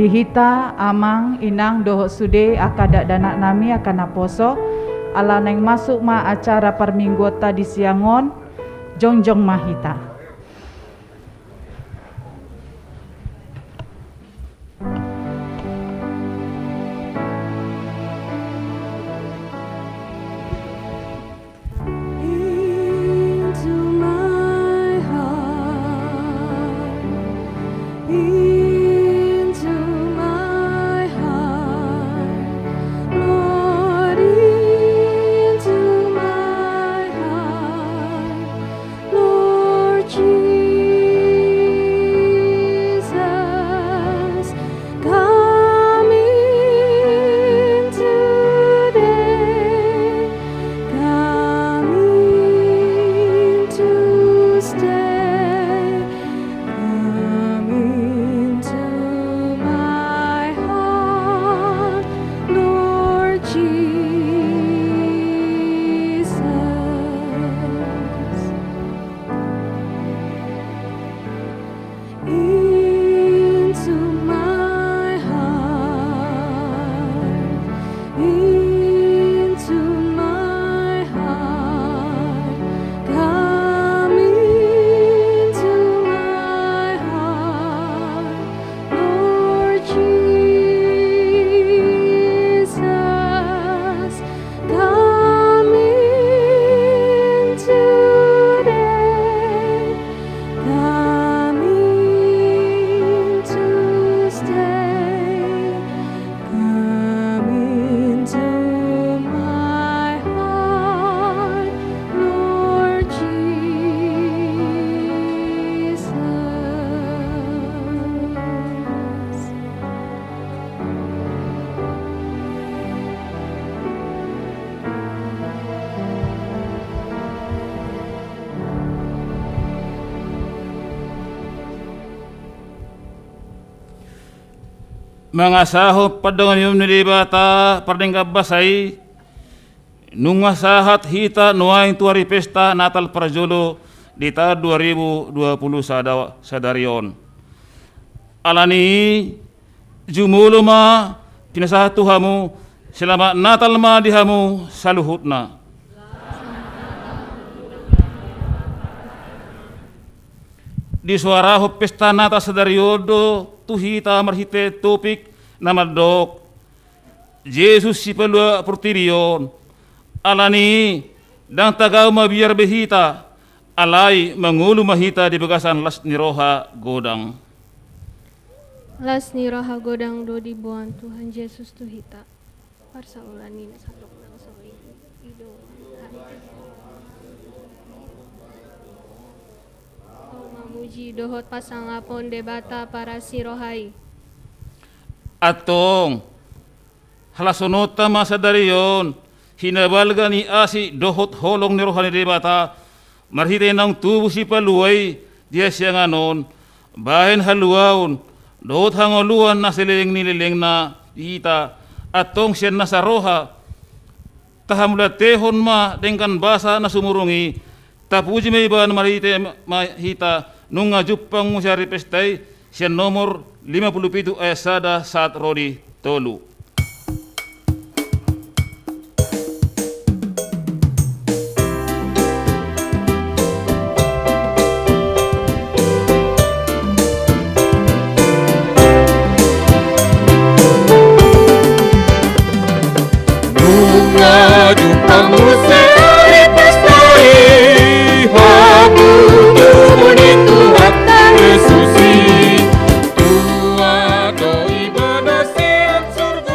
Dihita amang inang dohok sude akadak danak nami akan aposo ala neng masuk ma acara perminggota di siangon jongjong mahita. Mangasaho padang yum nilibata pardengga basai nungasahat hita nuaing tuari pesta Natal Prajolo di tahun 2020 sadarion. Alani jumulu ma pinasahat Tuhamu selama Natal ma dihamu saluhutna. Di suara pesta Natal sadariodo tuhita marhite topik nama dok Yesus si pelua pertirion alani dan tagaw mabiar behita alai mengulu mahita di begasan las niroha godang. Las niroha godang do dibuan Tuhan Yesus tuhita parsa ulani salok nang soi ido mamuji dohot pasangapon debata para sirohai Atong halasonota masa darion hinabalga ni asi dohot holong ni rohani debata marhite nang tubuh si paluay dia sianganon bahen haluaon dohot hangoluan na sileng nilileng na ita atong siyan na sa roha tahamula tehon ma dengkan basa na sumurungi tapuji may iban marhite mahita nung ngajupang mo siya ripestay siya nomor 57 ay sada saat rodi tolu. Nung ngajupang mo siya ripestay habuto mo nito at Yesusi tua do ibadah siat surga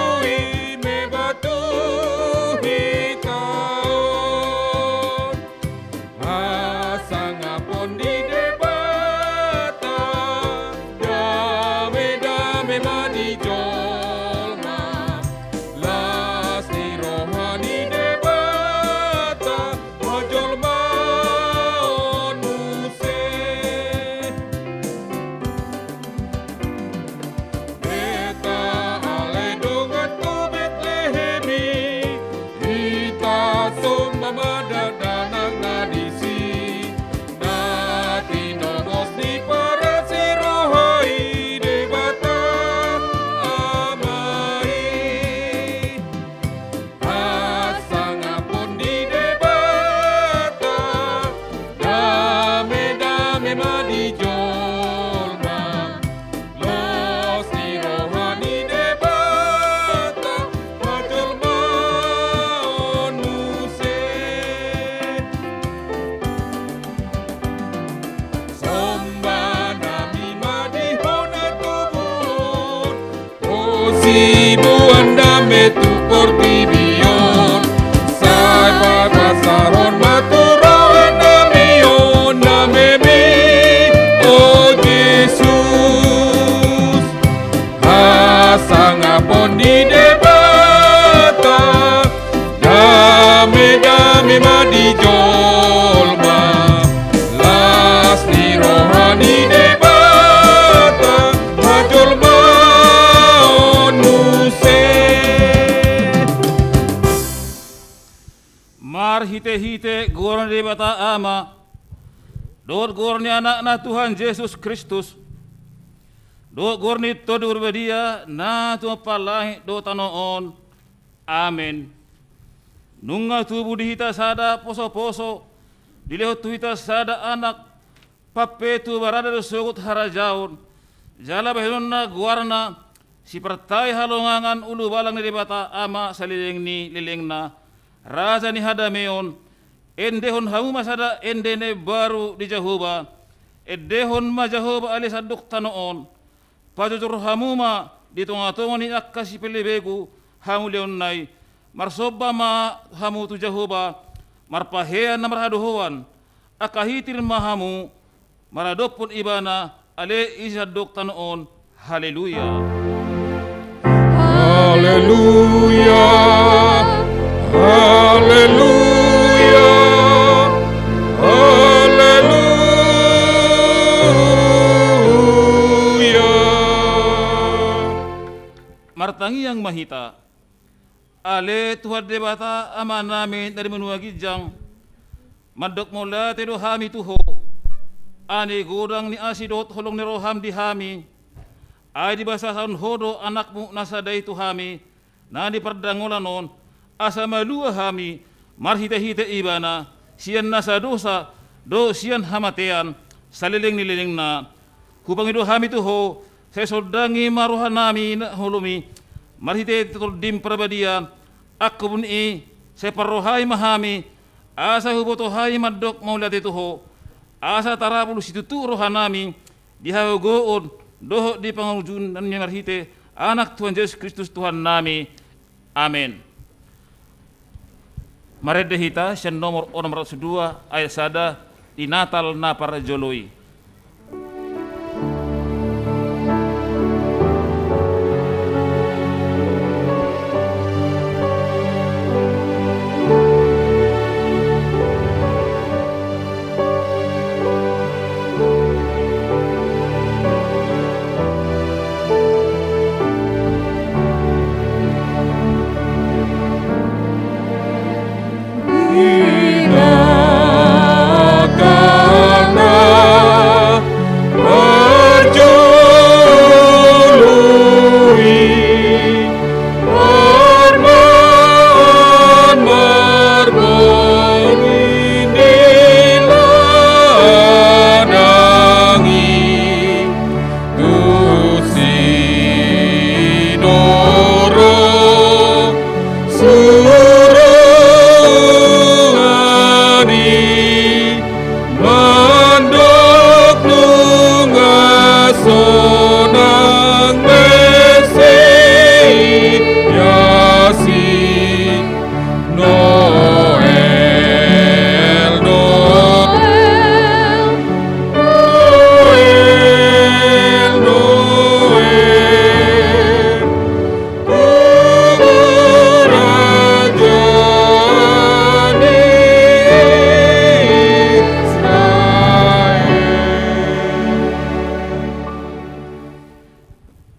si buandame tu portivion, sai pasaron maturon namion namemi, oh Jesus, hasangapon di debata, dami madijolma, las ni rohani debata, majolma onuse. Mar hite-hite goran di bata ama, dot gorni anak na Tuhan Yesus Kristus, dot gorni todur bedia na tu palahi do tanoon, amin. Nunga tubuh di hita sada poso-poso, dilehot tu hita sada anak, papetu barada do sugut harajaun, jala behon na guarna, si pertai halongangan ulu balang ni bata ama saliling ni liling na, raja ni hadameon, endehon hamu masada endene baru di Jehovah, edehon ma Jehovah ali saduk tanoon, pajujur hamuma di tunga-tunga ni akasi pelebegu hamu leon nai, marsoba ma hamu tu Jehovah, marpahean na marhaduhuan, akahitir mahamu, maradopun ibana, ale isaduk tanoon, haleluya. Haleluya, haleluya, haleluya. Martangi yang mahita, ale Tuhan debata ama namin dari menua gijang, madok mula tedo hami tuho, ane godang ni asidot holong ni roham di hami, ay di basa saun hodo anakmu nasadai tu hami, na di perdangolanon, asa malua hami, marhite-hite ibana, sian nasa dosa, do sian hamatean, saliling nililing na, kupang ido hami tuho, sesodangi maruhan nami na holumi, marhite tutol dim prabadian, aku pun separohai mahami, asa hubotohai madok maulati tuho, asa tarapulu situtu rohanami, dihagoon, doho di pangujun dan marhite, anak Tuhan Yesus Kristus Tuhan nami, amin. Marede hita, sian nomor 2 ayat sada, di Natal na para joloi.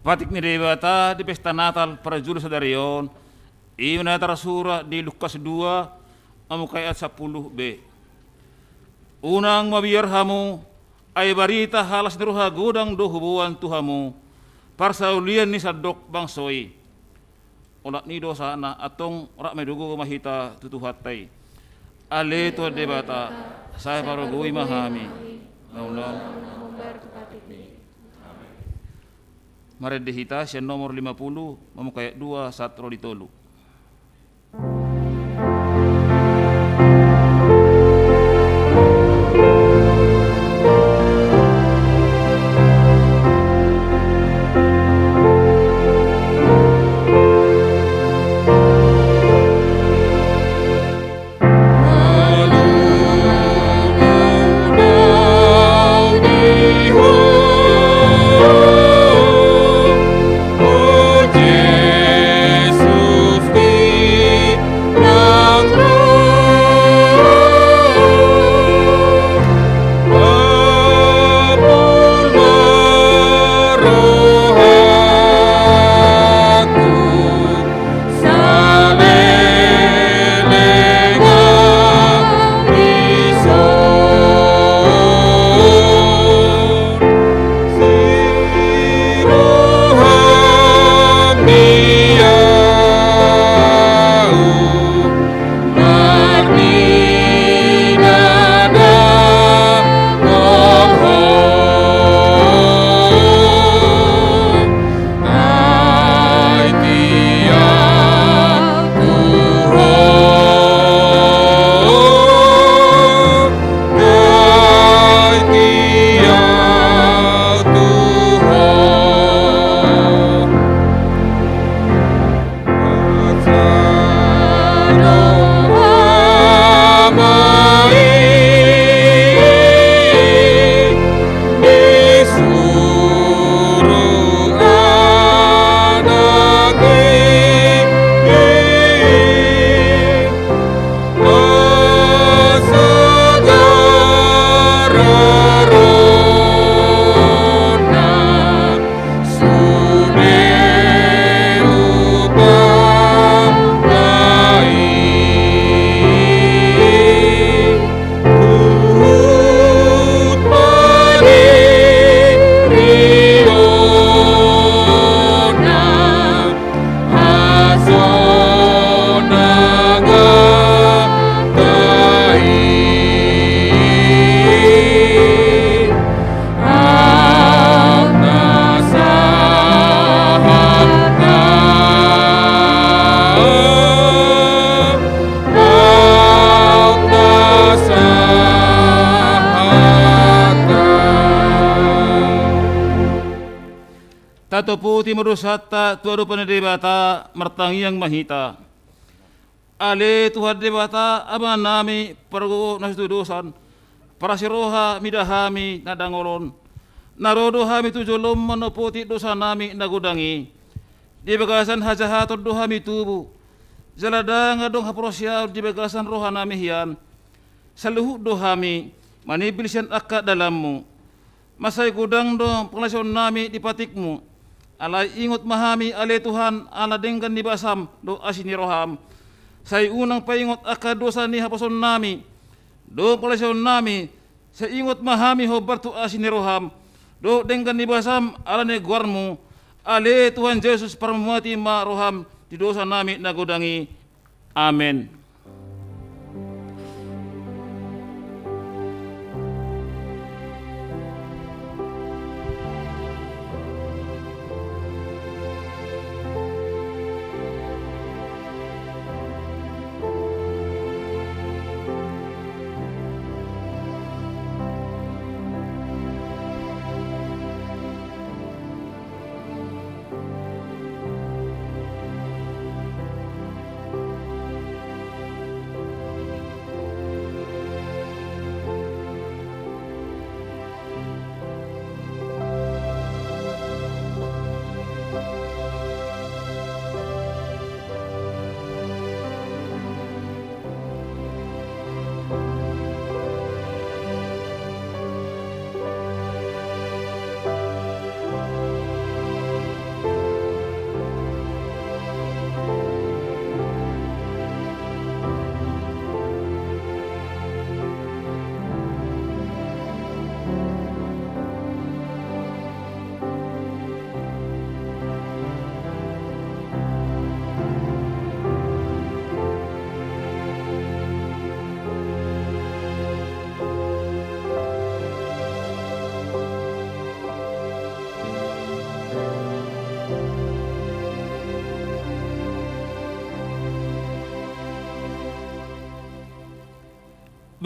Patik ni debata di pesta Natal para juru sadarion, iman surah di Lukas 2, amukai ayat 10b. Unang mabiyar hamu, ay barita halas niruha godang do hubuan tuhamu, parsaulian ni sadok bangsoi. Onak ni dosa na atong rak medugo mahita tutuhatay. Ale to debata, saya parogoi mahami. Naulang. Marede hita sian nomor 50 mamukaya 2 satro ditolu. toputi merusata tuaru panedebata mertangiang mahita. Ale Tuhan debata ama nami pergo nasudusan para siroha midahami nadangolon. Narodo hami tujolom manoputi dosa nami nagudangi. Di bagasan hajahaton dohami tubu. Jaladang adong haprosya di bagasan roha nami hian. Saluhu dohami manibilsian akak dalammu. Masai gudang dong penglasian nami di patikmu. Alai ingot mahami ale Tuhan ala denggan di basam do asini roham. Saya unang paingot akak dosa ni hapason nami. Do penglasian nami. Saya ingot mahami hobar tu asini roham. Do denggan di basam ala neguarmu. Ale Tuhan Yesus permati ma roham di dosa nami nagudangi. Amin.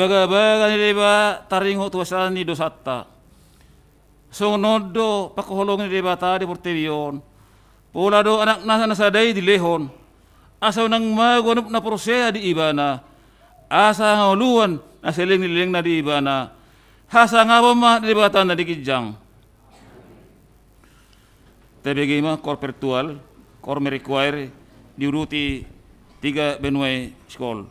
Baga-baga ni leba taringo tuasan ni dosata. Songonodo pakoholong ni leba ta di portevion. Pula do anak nasa nasaday di lehon. Asaw nang magunup na prosya di ibana. Asa nguluan na siling-niling na di ibana. Hasa nga pa ma di lebatan na di kijang. Tebegi ma kor virtual, kor require diuruti 3 Benue School.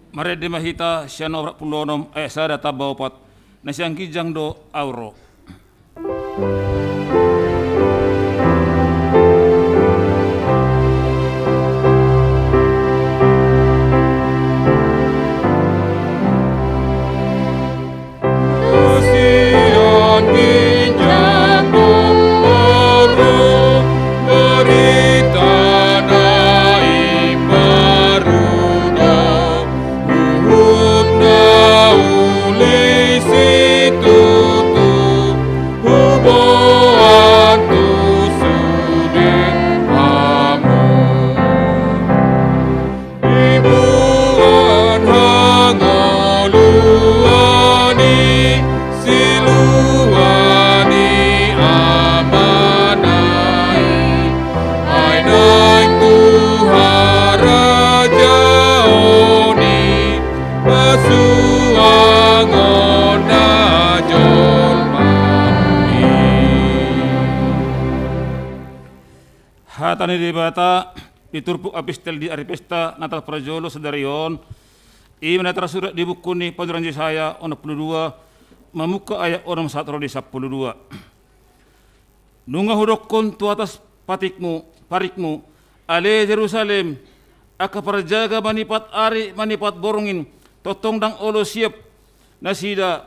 Mare de mahita siya no pulonom sa data baupat na siyang kijang do auro. Kasihan ginjang do auro, berita na imaruda, uhud na uli situtu, huboan tu suden hamu. Ibuan hangoluani, siluani amanai, ainai Tuhan Raja oni, pasuangon najol mami. Hatani di bata diturpuk apistel di aripesta natal prajolo sedarion. Ia tersurat di buku ni Paduran Yesaya 62 memuka ayat orang 1 di 12. Nunga hudokon tu atas parikmu ale Jerusalem aka perjaga manipat ari manipat borongin totong dang olo siap nasida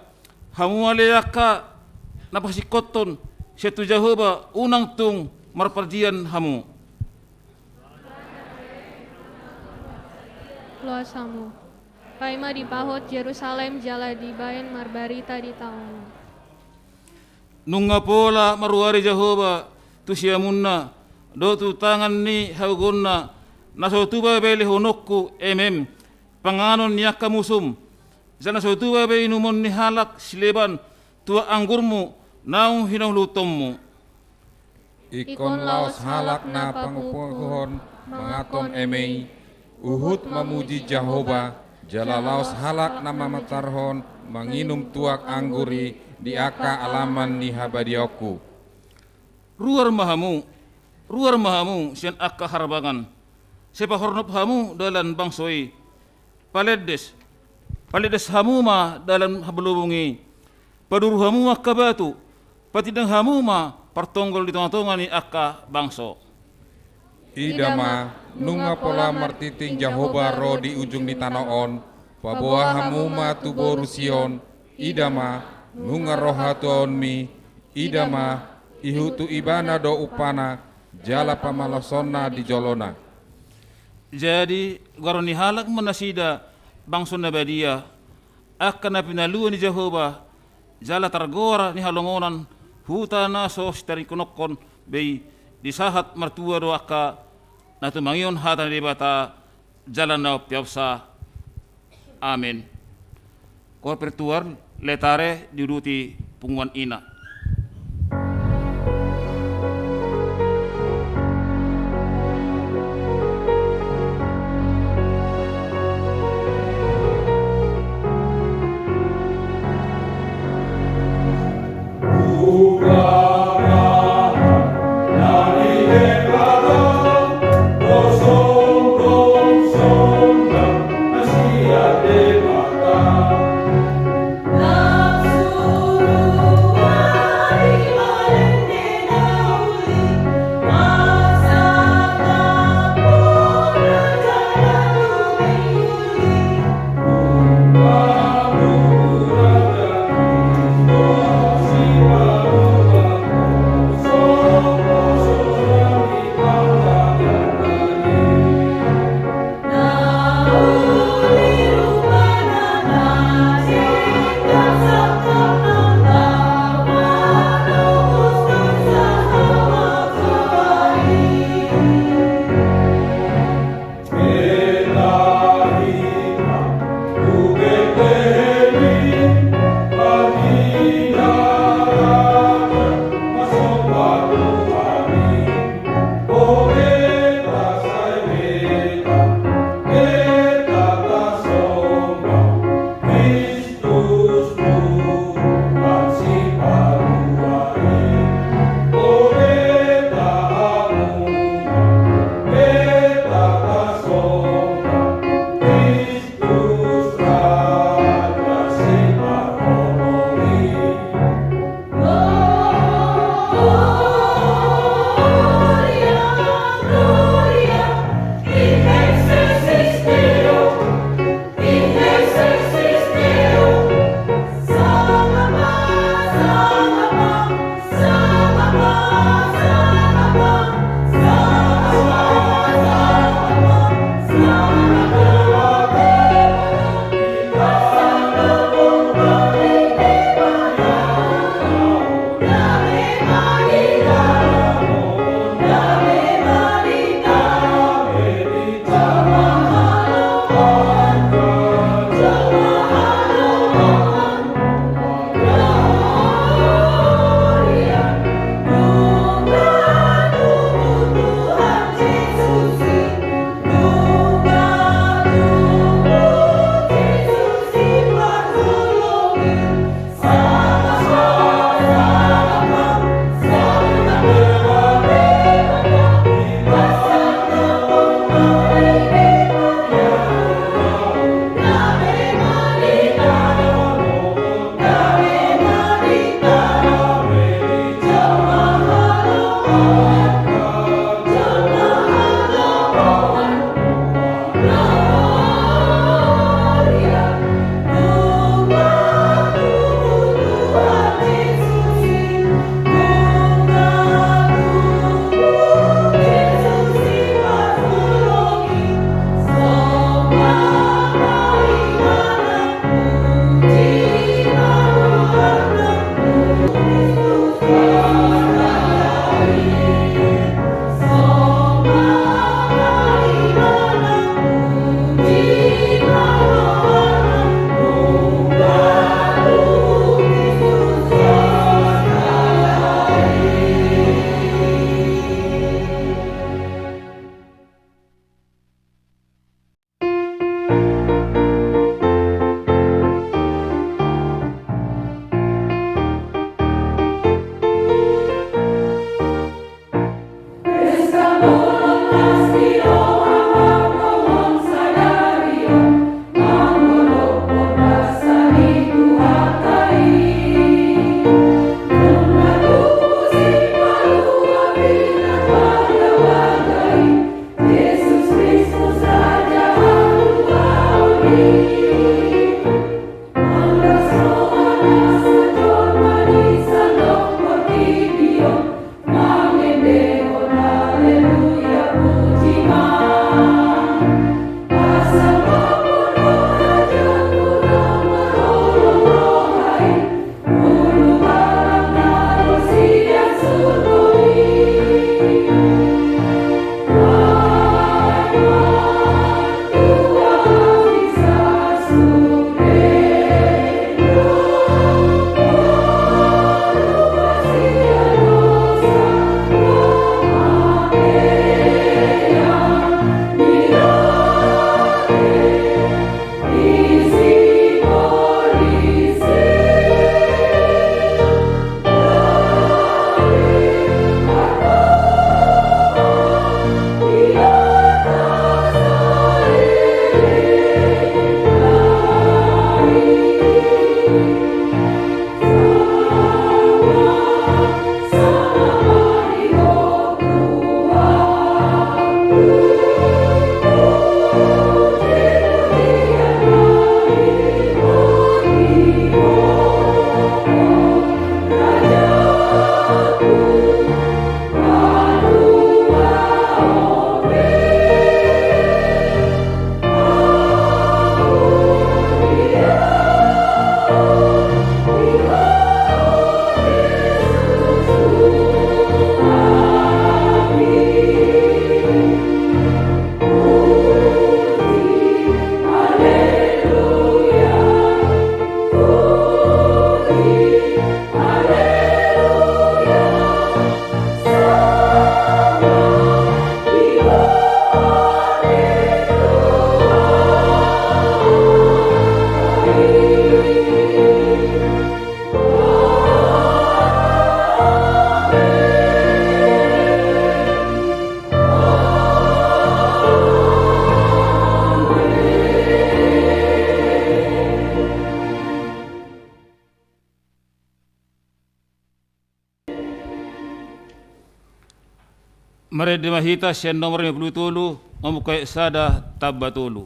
hamu aleaka napasikoton setu Jehova unang tung marpardian hamu. Loasamu. Paima di pahot Yerusalem jala di bayan marbarita di tahun. Nunga pola maruari Jehova tu siamunna do tu tangan ni hagonna naso tuba bele honokku panganon niaka musum jana so tuba be inumon ni halak sileban tua anggurmu naung hinau lutommu. Ikon laos halak na pangupuhon mengatom emei, uhud memuji Jehova, jala laos halak na mamatarhon menginum tuak angguri di aka alaman ni habadioku. Ruar mahamu sian akka harbangan sepa hornop hamu dalam bangsoi paledes hamu ma dalam habelubungi padur hamu akka batu patidang hamu ma partonggol di tengah-tengah ni akka bangso. Idama nunga pola martiting Jehova ro di ujung di tanoon, paboa hamuma tuborusion, idama nunga rohatuon mi, idama ihutu ibana do upana, jala pamalosona di jolona. Jadi garoni halak menasida bangso nabadia akan napinaluan ni Jehova jala targora ni halongonan hutana sos dari kunokon bei disahat martua doaka natumangion hatan di bata jalan na piapsa. Amin. Kor pertuar letare diuruti pungwan ina. Nasuruan Mari dimahita siya nomor 57 membuka sada tabatulu.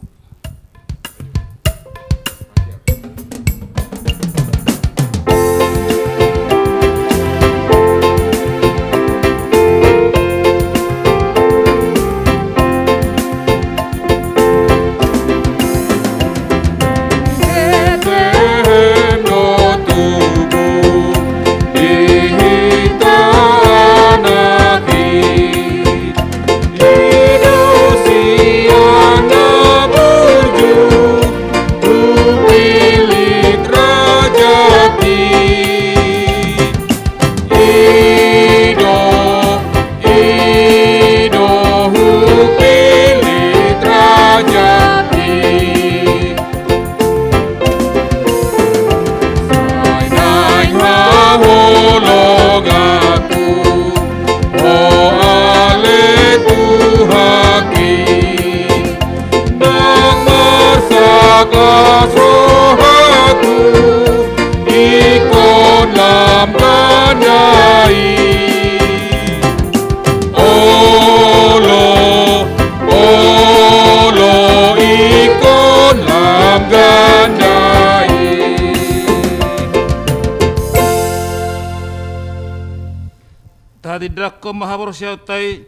Tidrak ko mahaporosyaw tay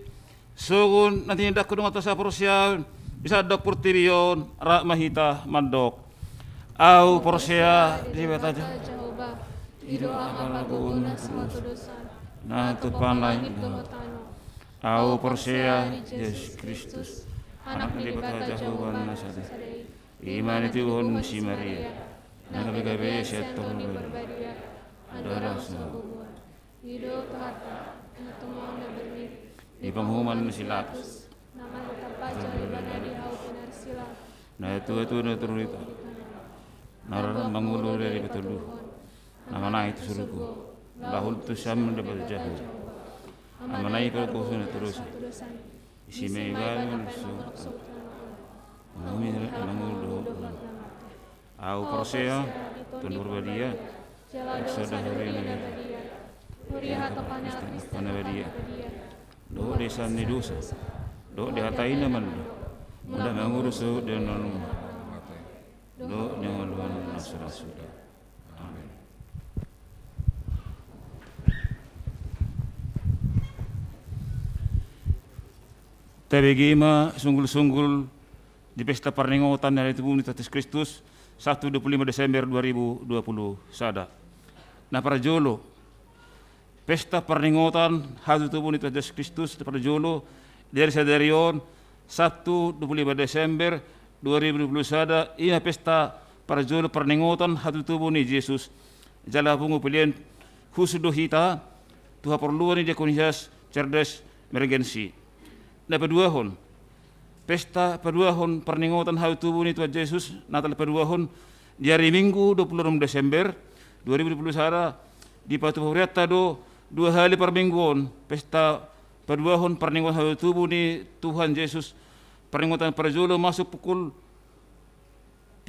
sugun nanti tindak ko nung atas aporosyaw bisa dok purtirion ra mahita mandok au porosya di beta Jehovah, hidup apa guna suatu dosa. na tu panlay au porosya Yesus Kristus anak di beta Jehovah Nasaret iman itu hon si Maria nagabe siya tolong darah semua hidup harta temuan berni di penghuman silap nama terbaca ibadah di haut benar silap nah itu na turun itu narar mangulu dari betul nama naik itu suruhku lahul tu sam dapat jauh nama naik kalau kau sudah terus isi meiban su mangulu au prosea tundur badia sudah hari ini Panabadia, do desa ni dosa, do dihatain naman do, udah ngurus dan do nyaman nasra sudah. Amin. Tabegima sunggul-sunggul di pesta perninggotan dari tubuh Yesus Kristus 1-25 Desember 2020 sada. Nah para jolo pesta perninggotan hari tubuh Yesus Kristus pada jolo dari sadarion 1-25 Desember 2020 sada ina pesta para jolo perninggotan hari tubuh ni Yesus jala pungu pilihan khusus hita tuha perluan ni diakonias cerdas emergensi. Na paduahon pesta paduahon perninggotan hari tubuh ni Tuhan Yesus natal paduahon di hari Minggu 26 Desember 2020 sada di Patu Puriata do 2 hari per mingguan pesta paduahon perninggotan hari tubuh ni Tuhan Yesus perninggotan perjulo masuk pukul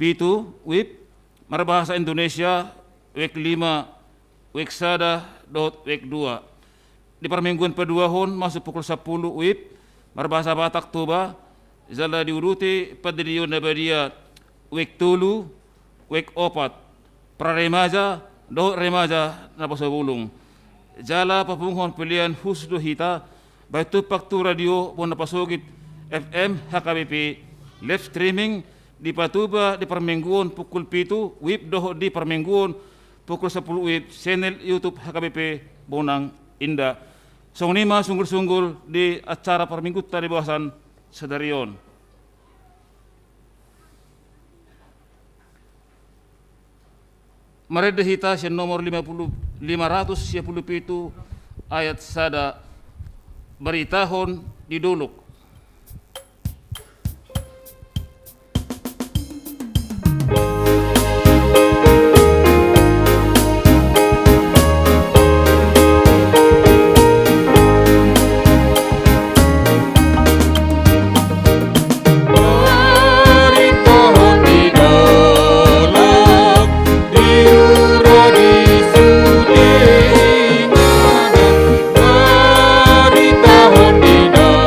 7 WIB marabahasa Indonesia wek 5 wek sada dot wek 2 di permingguan paduahon masuk pukul 10 WIB marabahasa Batak Toba zala diuruti padriyon na badia wek 3 wek 4 praremaja do remaja na pasabulong jala papunghon pilihan husdo hita baitu paktu radio pun napasugit FM HKBP live streaming di Patuba di permingguan pukul 7 WIB doho di permingguan pukul 10 WIB channel YouTube HKBP Bonang Indah song lima sunggul-sunggul di acara perminggu tadi bahasan sedarion. Mereda hita siya nomor 517 ayat sada beritahon di duluk. Di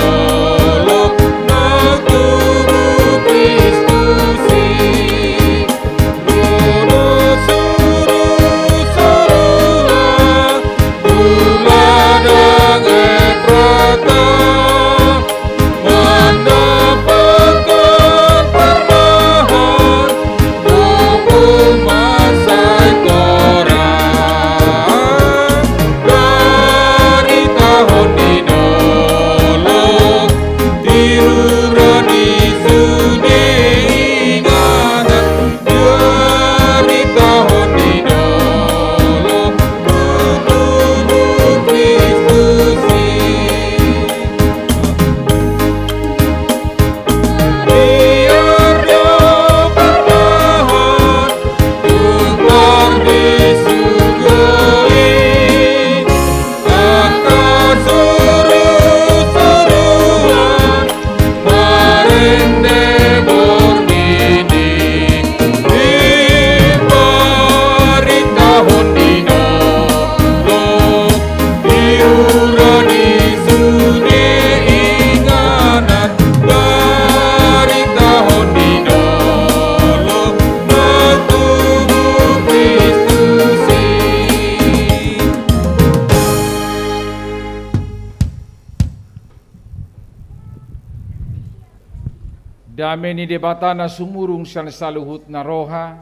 Dame ni debatana sumurung sian saluhut na roha.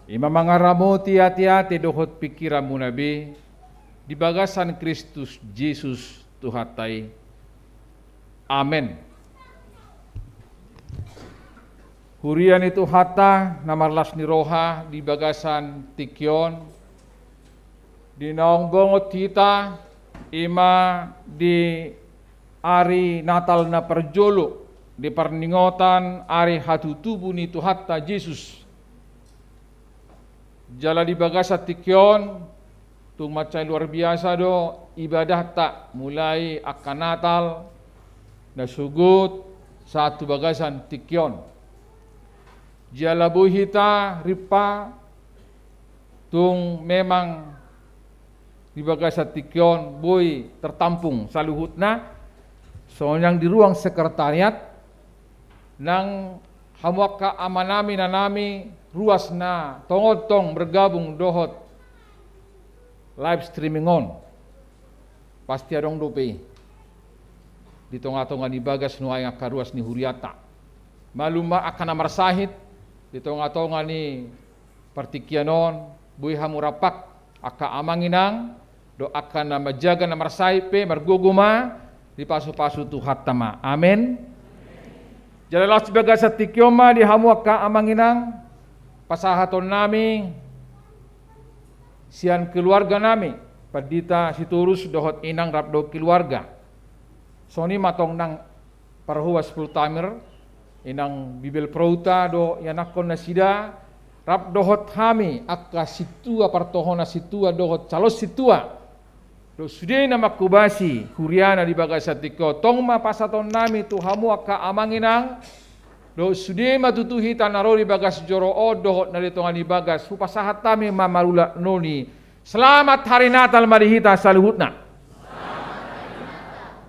Ima mangaramoti hati-hati dohot pikiranmu nabi. Di bagasan Kristus Yesus Tuhatai. Amen. Hurian itu hata namarlas ni roha di bagasan tikyon. Di naong bongot kita ima di ari Natal na perjolo di perningotan ari hatu tubuh ni Tuhatta Yesus. Jala di bagasa tikyon tung macam luar biasa do ibadah tak mulai akan Natal na sugut satu bagasan tikyon. Jala buhita ripa tung memang di bagasa tikyon boy tertampung saluhutna so yang di ruang sekretariat nang hamwaka amanami na nami ruas na tongotong bergabung dohot live streaming on pasti adong dope di tonga-tonga ni bagas nuay nga karuas ni huriata maluma akan amar sahit di tonga-tonga ni partikianon buhi hamurapak aka amanginang do akan na majaga na marsaipe marguguma di pasu-pasu Tuhan tama. Amin. Jalalah sebagai satikyoma di hamu aka amanginang pasahaton nami sian keluarga nami padita siturus dohot inang rapdo keluarga. Soni matong nang parhuwa 10 tamer inang bibel prouta do yanakon na sida rap dohot hami akka situa partohona situa dohot calos situa do sudai na makubasi huriana di bagasa tiko tongma pasaton nami tu hamu akka amanginang do sudai matutuhi tanaro di bagas joro o dohot na ditongan di bagas hupasahat tami mamarula noni. Selamat hari Natal marihita saluhutna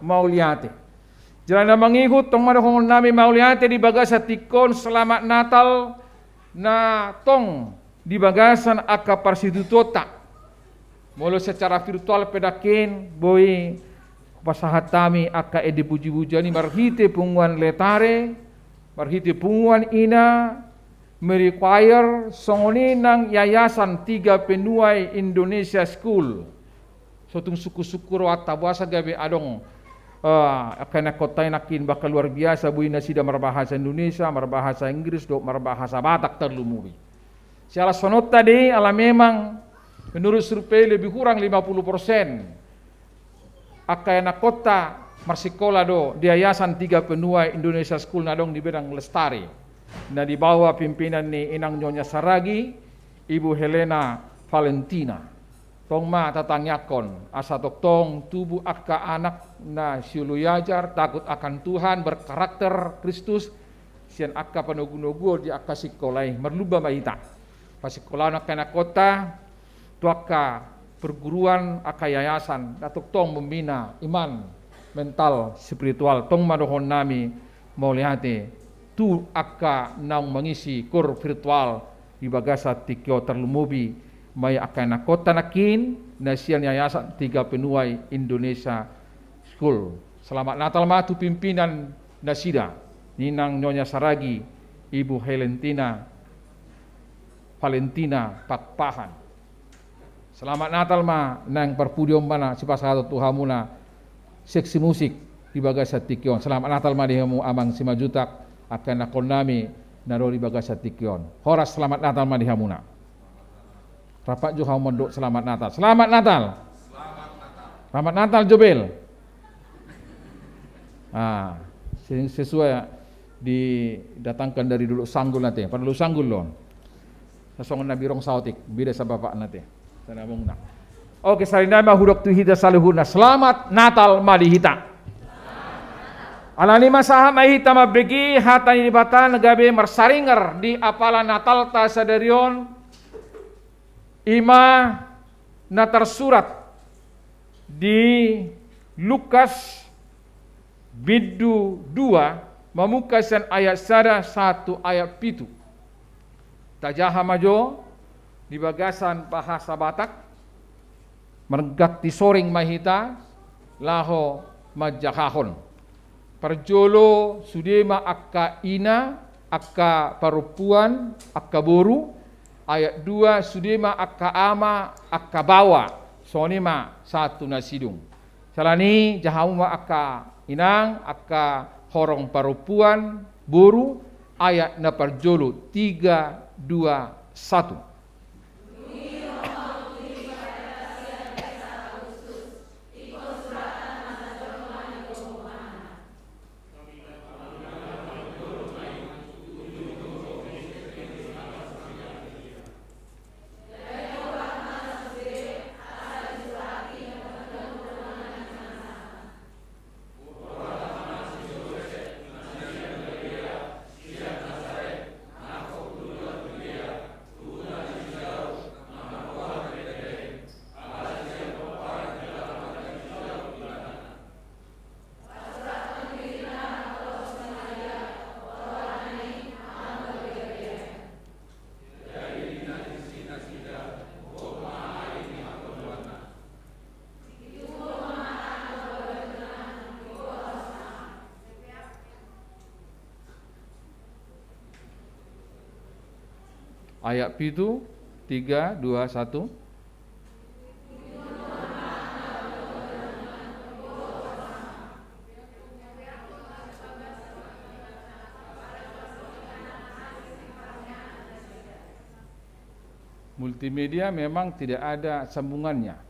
mauliate jalan mangikut tong madohon nami mauliate di bagasa tikon selamat Natal na tong di bagasan aka parsidutota molo secara virtual pedakin boy pasahat tami aka edi puji-pujani marhite punguan letare marhite punguan ina merequire songoni nang yayasan 3 penuai Indonesia School sotung suku-suku roata buasa gabe adong akan kota nakin bakal luar biasa buina sida marbahasa Indonesia marbahasa Inggris do marbahasa Batak terlumuri siala sonot tadi ala memang menurut survei lebih kurang 50% akayana kota marsikola do di yayasan 3 penuai Indonesia School nadong di bidang lestari na di bawah pimpinan ni Inang Nyonya Saragi Ibu Helena Valentina tongma tatangyakon asa tong tubuh akka anak na siuluyajar takut akan Tuhan berkarakter Kristus sian akka panogu-nogu di akka sikolai merluba mahita pasikola nakana kota tuaka perguruan aka yayasan datuk tong membina iman mental spiritual tong madohon nami mauliate tu aka naung mengisi kur virtual di bagasa tikyo terlumubi may akan kota nakin nasian yayasan 3 penuai Indonesia School. Selamat Natal matu pimpinan nasida Ninang Nyonya Saragi Ibu Valentina Pakpahan. Selamat Natal ma nang perpudium mana si pasahat tuhamuna seksi musik di bagasa tikyon. Selamat Natal ma dihamu amang simajutak akan nakon nami naro di bagasa tikyon. Horas selamat Natal ma dihamuna. Rapat jo mondok selamat Natal. Selamat Natal. Selamat Natal Jobel. Sesuai didatangkan dari dulu sanggul nanti. Pada dulu sanggul lon. Sasongan na birong sautik bida sa bapak nanti. Sanamong na. Oke, salina mahurok tu hita saluhuna. Selamat Natal madihita. Alani masaha mahita mabegi hatani dibatan gabe marsaringar di apala Natal ta sadarion ima na tersurat di Lukas bidu 2 mamukasan ayat 1 ayat 7 tajaha majo di bagasan bahasa Batak mergat ti soring mahita laho majahahon parjolo sudema akka ina, akka perempuan, akka boru. Ayat 2 sudema akka ama, akka bawa. Sonema satu nasidung. Salani jahama akka inang, akka horong perempuan, boru. Ayat na parjolo 3, 2, 1. Ayat pitu 3, 2, 1. Multimedia memang tidak ada sambungannya.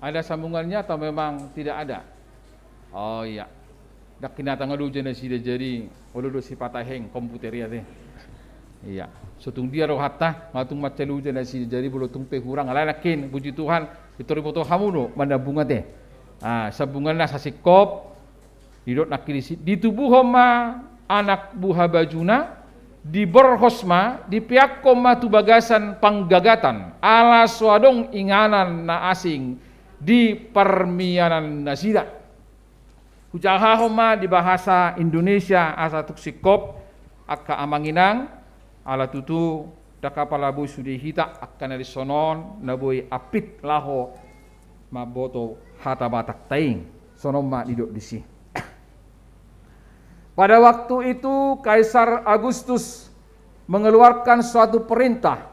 Ada sambungannya atau memang tidak ada? Oh iya, dak kinatang adu jena sida jadi uludu si pataheng komputer ya teh. Iya, sutung dia roh hatta ngatung macelu jena sida jadi bulu tumpe kurang alanakin puji Tuhan itori foto hamuno manda bunga teh. Ah, sabunganna sasikop didot nakirisi di tubuh homa anak buha bajuna di berhosma di pihak koma tu bagasan panggagatan ala swadong inganan na asing di permianan nasida. Ucaha homa di bahasa Indonesia asa tuksikop akka amanginang ala tutu dakapalabu sudi hita akan dari sonon naboi apit laho maboto hata batak taing sonon ma didok disi. Pada waktu itu Kaisar Agustus mengeluarkan suatu perintah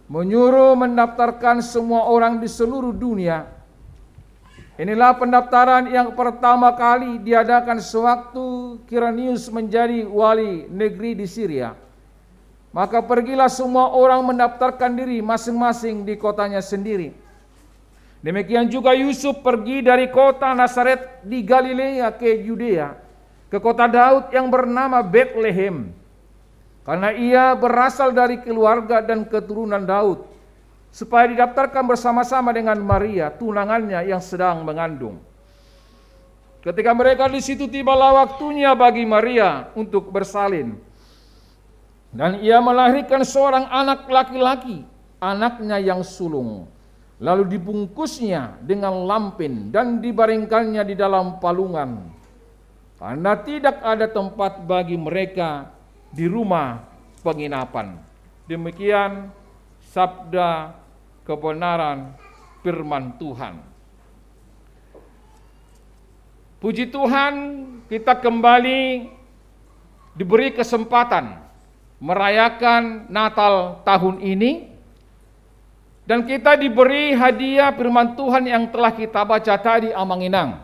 menyuruh mendaftarkan semua orang di seluruh dunia. Inilah pendaftaran yang pertama kali diadakan sewaktu Quirinius menjadi wali negeri di Syria. Maka pergilah semua orang mendaftarkan diri masing-masing di kotanya sendiri. Demikian juga Yusuf pergi dari kota Nazaret di Galilea ke Yudea, ke kota Daud yang bernama Bethlehem, karena ia berasal dari keluarga dan keturunan Daud, supaya didaftarkan bersama-sama dengan Maria, tunangannya yang sedang mengandung. Ketika mereka di situ, tibalah waktunya bagi Maria untuk bersalin. Dan ia melahirkan seorang anak laki-laki, anaknya yang sulung. Lalu dibungkusnya dengan lampin dan dibaringkannya di dalam palungan, karena tidak ada tempat bagi mereka di rumah penginapan. Demikian sabda kebenaran firman Tuhan. Puji Tuhan, kita kembali diberi kesempatan merayakan Natal tahun ini, dan kita diberi hadiah firman Tuhan yang telah kita baca tadi amanginang.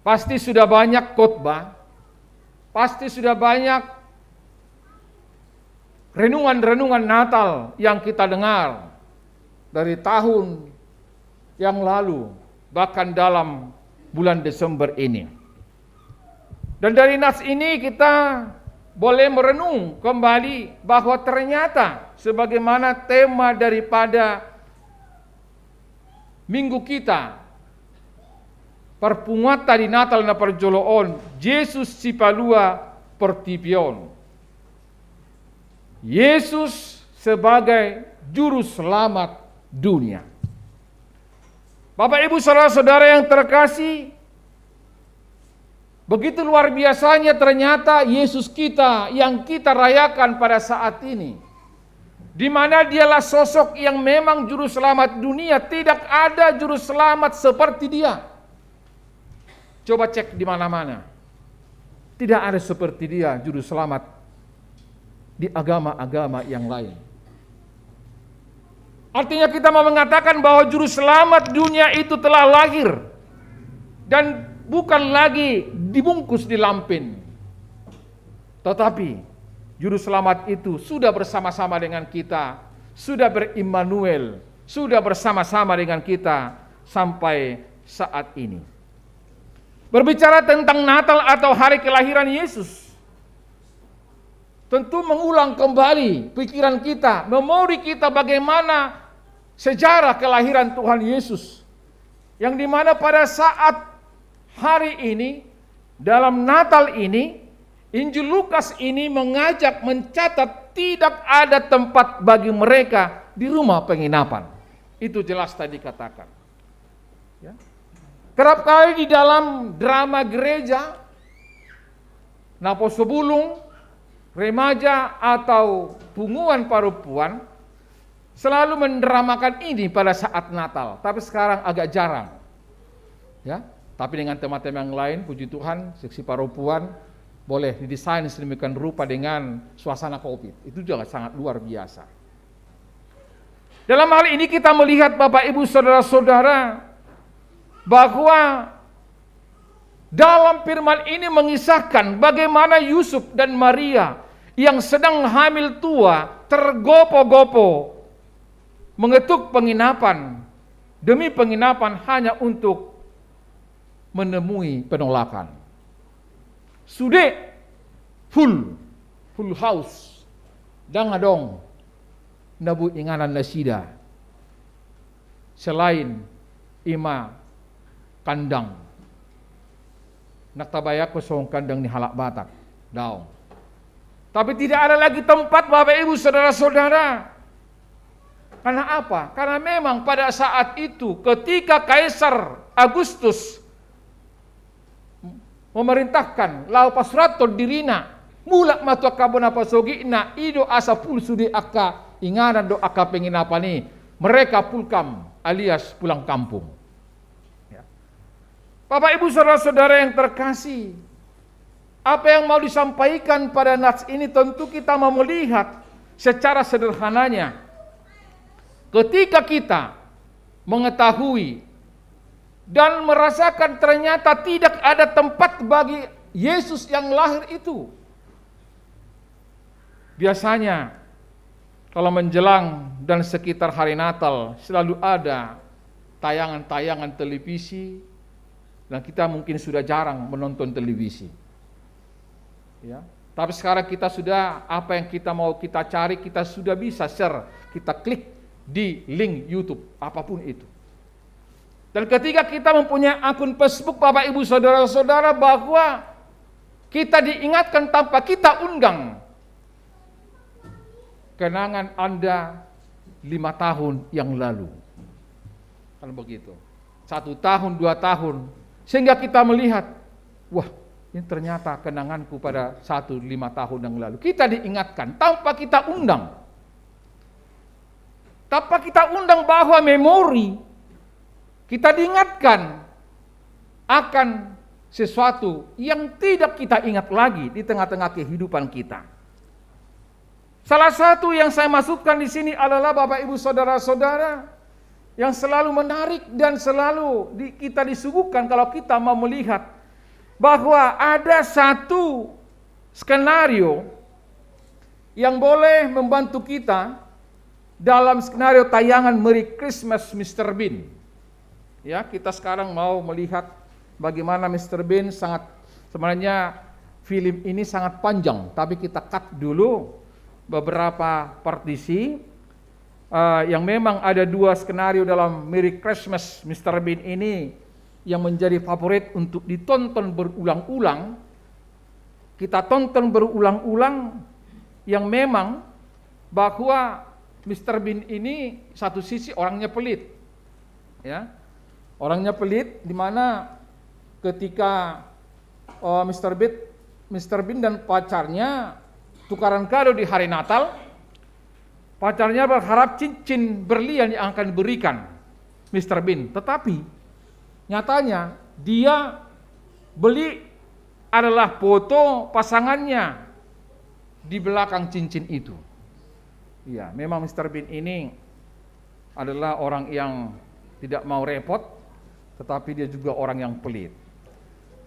Pasti sudah banyak khotbah, pasti sudah banyak renungan-renungan Natal yang kita dengar dari tahun yang lalu, bahkan dalam bulan Desember ini. Dan dari nas ini kita boleh merenung kembali bahwa ternyata sebagaimana tema daripada minggu kita, perpunguata di Natal na parjoloon, Yesus si palua pertipion. Yesus sebagai juru selamat dunia. Bapak Ibu saudara-saudara yang terkasih, begitu luar biasanya ternyata Yesus kita yang kita rayakan pada saat ini di mana dialah sosok yang memang juru selamat dunia. Tidak ada juru selamat seperti dia. Coba cek di mana-mana. Tidak ada seperti dia juru selamat di agama-agama yang lain. Artinya kita mau mengatakan bahwa juru selamat dunia itu telah lahir dan bukan lagi dibungkus di lampin. Tetapi juru selamat itu sudah bersama-sama dengan kita, sudah berimmanuel, sudah bersama-sama dengan kita sampai saat ini. Berbicara tentang Natal atau hari kelahiran Yesus, tentu mengulang kembali pikiran kita, memori kita bagaimana sejarah kelahiran Tuhan Yesus. Yang dimana pada saat hari ini, dalam Natal ini, Injil Lukas ini mencatat tidak ada tempat bagi mereka di rumah penginapan. Itu jelas tadi katakan. Ya. Kerap kali di dalam drama gereja, napo sebulung, remaja atau punguan parupuan selalu mendramakan ini pada saat Natal, tapi sekarang agak jarang. Ya, tapi dengan tema-tema yang lain, puji Tuhan, seksi parupuan boleh didesain sedemikian rupa dengan suasana Covid. Itu juga sangat luar biasa. Dalam hal ini kita melihat Bapak Ibu Saudara-saudara bahwa dalam firman ini mengisahkan bagaimana Yusuf dan Maria yang sedang hamil tua tergopo-gopo mengetuk penginapan demi penginapan hanya untuk menemui penolakan. Sudah full house, dangadong nabu inganan lasida selain ima kandang naktabaya kosong kandang ni halak batak daong. Tapi tidak ada lagi tempat Bapak Ibu Saudara-saudara. Karena apa? Karena memang pada saat itu ketika Kaisar Agustus memerintahkan lau pasrato dirina mulak matua kabona pasogi na ido asa pul sudi aka inganan do aka penginapan ni mereka pulkam alias pulang kampung. Ya. Bapak Ibu Saudara-saudara yang terkasih, apa yang mau disampaikan pada nats ini tentu kita mau melihat secara sederhananya. Ketika kita mengetahui dan merasakan ternyata tidak ada tempat bagi Yesus yang lahir itu. Biasanya kalau menjelang dan sekitar hari Natal selalu ada tayangan-tayangan televisi dan kita mungkin sudah jarang menonton televisi. Ya. Tapi sekarang kita sudah, apa yang kita mau kita cari kita sudah bisa share, kita klik di link YouTube apapun itu. Dan ketika kita mempunyai akun Facebook Bapak Ibu Saudara-saudara bahwa kita diingatkan tanpa kita undang. Kenangan Anda 5 tahun yang lalu. Kan begitu. 1 tahun, 2 tahun. Sehingga kita melihat, wah ini ternyata kenanganku pada 1-5 tahun yang lalu. Kita diingatkan tanpa kita undang. Tanpa kita undang bahwa memori kita diingatkan akan sesuatu yang tidak kita ingat lagi di tengah-tengah kehidupan kita. Salah satu yang saya masukkan di sini adalah Bapak Ibu Saudara-saudara yang selalu menarik dan selalu kita disuguhkan kalau kita mau melihat bahwa ada satu skenario yang boleh membantu kita dalam skenario tayangan Merry Christmas Mr. Bean. Ya, kita sekarang mau melihat bagaimana Mr. Bean sebenarnya film ini sangat panjang, tapi kita cut dulu beberapa partisi yang memang ada 2 skenario dalam Merry Christmas Mr. Bean ini yang menjadi favorit untuk ditonton berulang-ulang. Kita tonton berulang-ulang yang memang bahwa Mr. Bean ini satu sisi orangnya pelit. Ya. Orangnya pelit di mana ketika Mr. Bean dan pacarnya tukaran kado di hari Natal, pacarnya berharap cincin berlian yang akan diberikan Mr. Bean. Tetapi nyatanya dia beli adalah foto pasangannya di belakang cincin itu. Ya, memang Mr. Bean ini adalah orang yang tidak mau repot, tetapi dia juga orang yang pelit.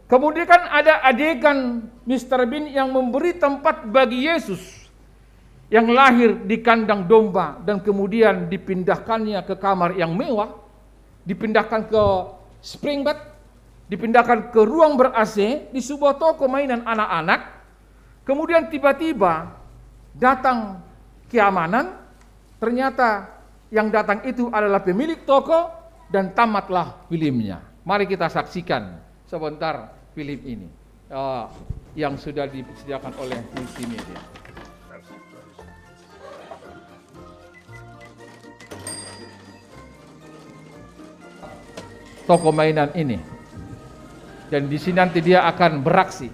Kemudian kan ada adegan Mr. Bean yang memberi tempat bagi Yesus yang lahir di kandang domba dan kemudian dipindahkannya ke kamar yang mewah, dipindahkan ke spring bed, dipindahkan ke ruang ber-AC di sebuah toko mainan anak-anak. Kemudian tiba-tiba datang keamanan, ternyata yang datang itu adalah pemilik toko dan tamatlah filmnya. Mari kita saksikan sebentar film ini yang sudah disediakan oleh multimedia. Toko mainan ini, dan di sini nanti dia akan beraksi.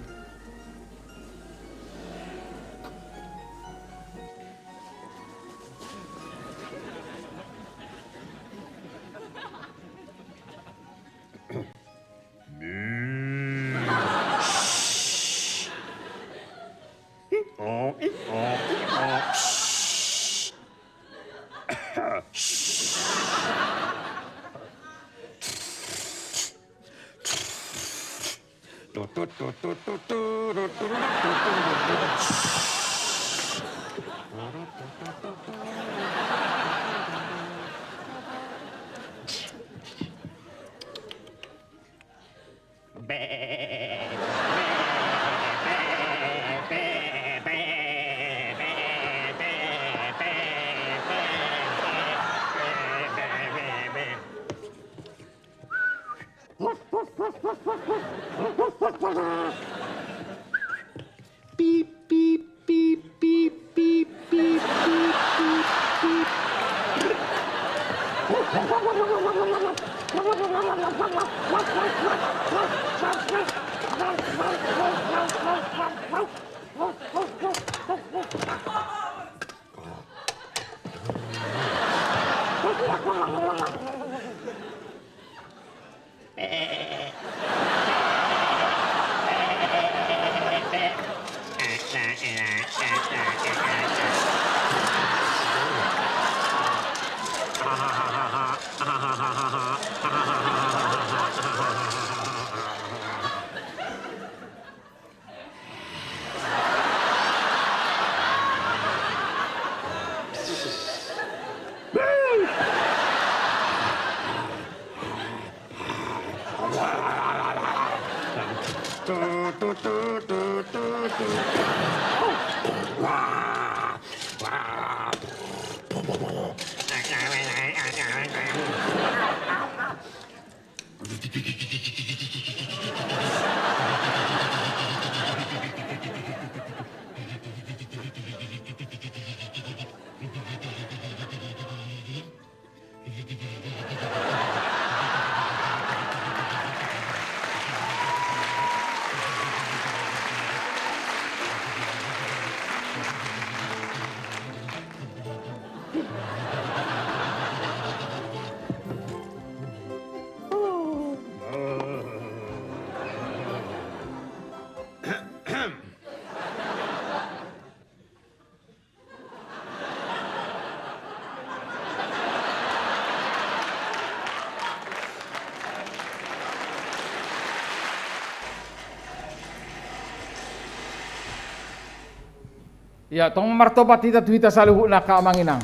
Ya, tong martobat kita saluhu na kaamanginang.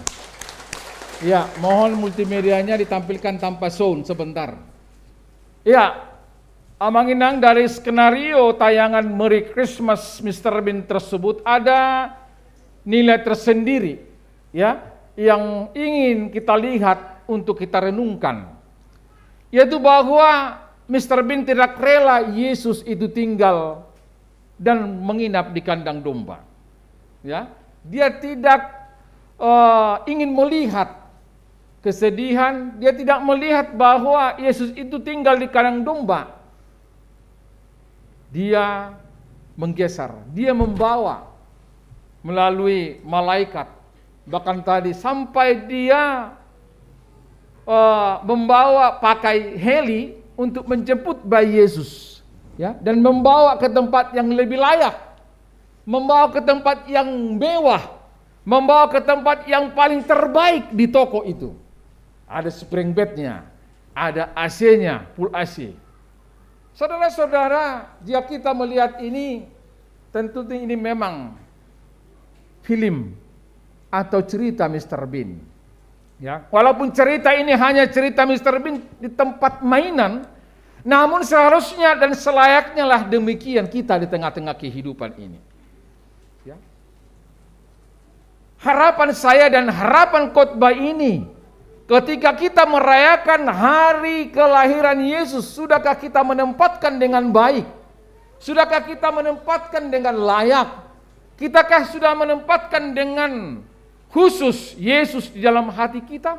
Ya, mohon multimedianya ditampilkan tanpa sound sebentar. Ya, amanginang dari skenario tayangan Merry Christmas Mr. Bean tersebut ada nilai tersendiri, ya, yang ingin kita lihat untuk kita renungkan. Yaitu bahwa Mr. Bean tidak rela Yesus itu tinggal dan menginap di kandang domba. Ya, dia tidak ingin melihat kesedihan, dia tidak melihat bahwa Yesus itu tinggal di kandang domba. Dia menggeser, dia membawa melalui malaikat Bahkan tadi sampai dia membawa pakai heli untuk menjemput bayi Yesus, ya, dan membawa ke tempat yang lebih layak, membawa ke tempat yang mewah, membawa ke tempat yang paling terbaik di toko itu. Ada spring bednya, ada AC-nya, full AC. Saudara-saudara, jika kita melihat ini, tentu ini memang film atau cerita Mr. Bean. Ya, walaupun cerita ini hanya cerita Mr. Bean di tempat mainan, namun seharusnya dan selayaknya lah demikian kita di tengah-tengah kehidupan ini. Ya. Harapan saya dan harapan khotbah ini, ketika kita merayakan hari kelahiran Yesus, sudahkah kita menempatkan dengan baik? Sudahkah kita menempatkan dengan layak? Kitakah sudah menempatkan dengan khusus Yesus di dalam hati kita,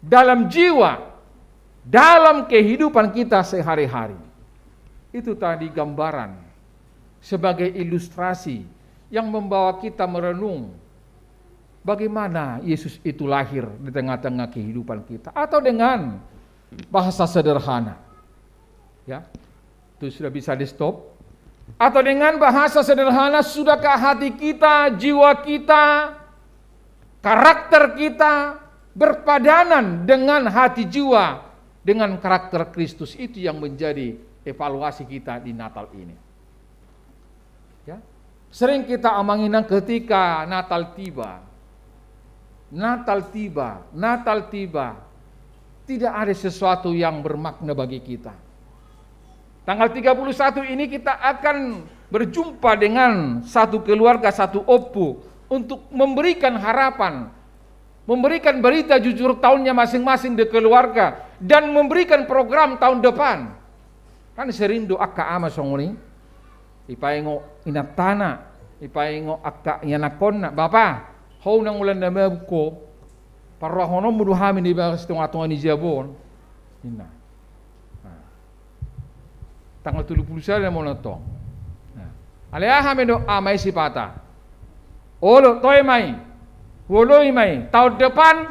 dalam jiwa, dalam kehidupan kita sehari-hari? Itu tadi gambaran sebagai ilustrasi yang membawa kita merenung bagaimana Yesus itu lahir di tengah-tengah kehidupan kita. Atau dengan bahasa sederhana, ya, itu sudah bisa di stop. Atau dengan bahasa sederhana, sudahkah hati kita, jiwa kita, karakter kita berpadanan dengan hati jiwa, dengan karakter Kristus? Itu yang menjadi evaluasi kita di Natal ini. Ya. Sering kita amanginan ketika Natal tiba. Natal tiba. Tidak ada sesuatu yang bermakna bagi kita. Tanggal 31 ini kita akan berjumpa dengan satu keluarga, satu oppo, untuk memberikan harapan, memberikan berita jujur tahunnya masing-masing di keluarga, dan memberikan program tahun depan. Kan serindu akka ama songoni, ipaingo inatana, ipaingo akka yanakonna, bapa, hau nang ulan na mabuko, parwahono muduhamin di bagas tunga-tunga ni Jabon, ina. Tanggal 31 mo na to. Aleaha me do amay si pata. Olo toy may. Woloy may. Tahun depan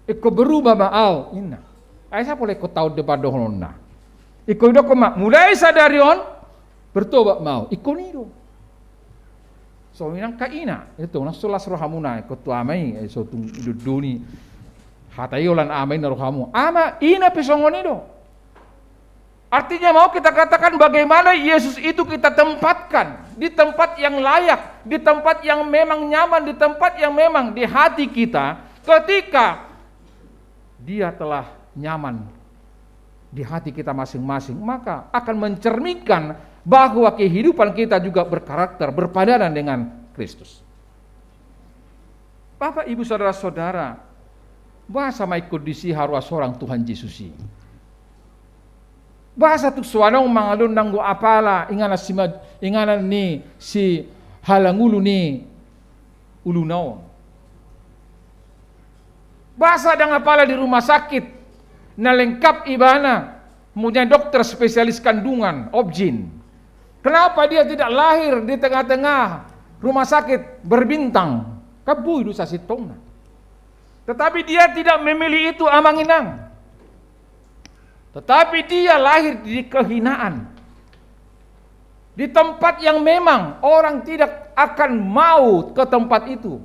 iko berubah maaw. Ina. Ay sa pala iko tahun depan doon na. Iko do ko mulai sa darion bertobat mau. Iko nido. So minang kaina. Ito nasulas rohamuna iko tu amay so tung duduni. Hatayolan amay na rohamu. Ama ina pisongon nido. Artinya mau kita katakan bagaimana Yesus itu kita tempatkan di tempat yang layak, di tempat yang memang nyaman, di tempat yang memang di hati kita. Ketika dia telah nyaman di hati kita masing-masing, maka akan mencerminkan bahwa kehidupan kita juga berkarakter, berpadanan dengan Kristus. Bapak, Ibu, Saudara-saudara, bahasa may kondisi harus seorang Tuhan Yesus ini. Bahasa tu suanong mangalun nanggo apala ingana ni si halangulu ni ulunaon. Bahasa dang apala di rumah sakit na lengkap ibana, punya dokter spesialis kandungan, obgyn. Kenapa dia tidak lahir di tengah-tengah rumah sakit berbintang? Kabui du sa sitong na. Tetapi dia tidak memilih itu amanginang. Tetapi dia lahir di kehinaan, di tempat yang memang orang tidak akan mau ke tempat itu.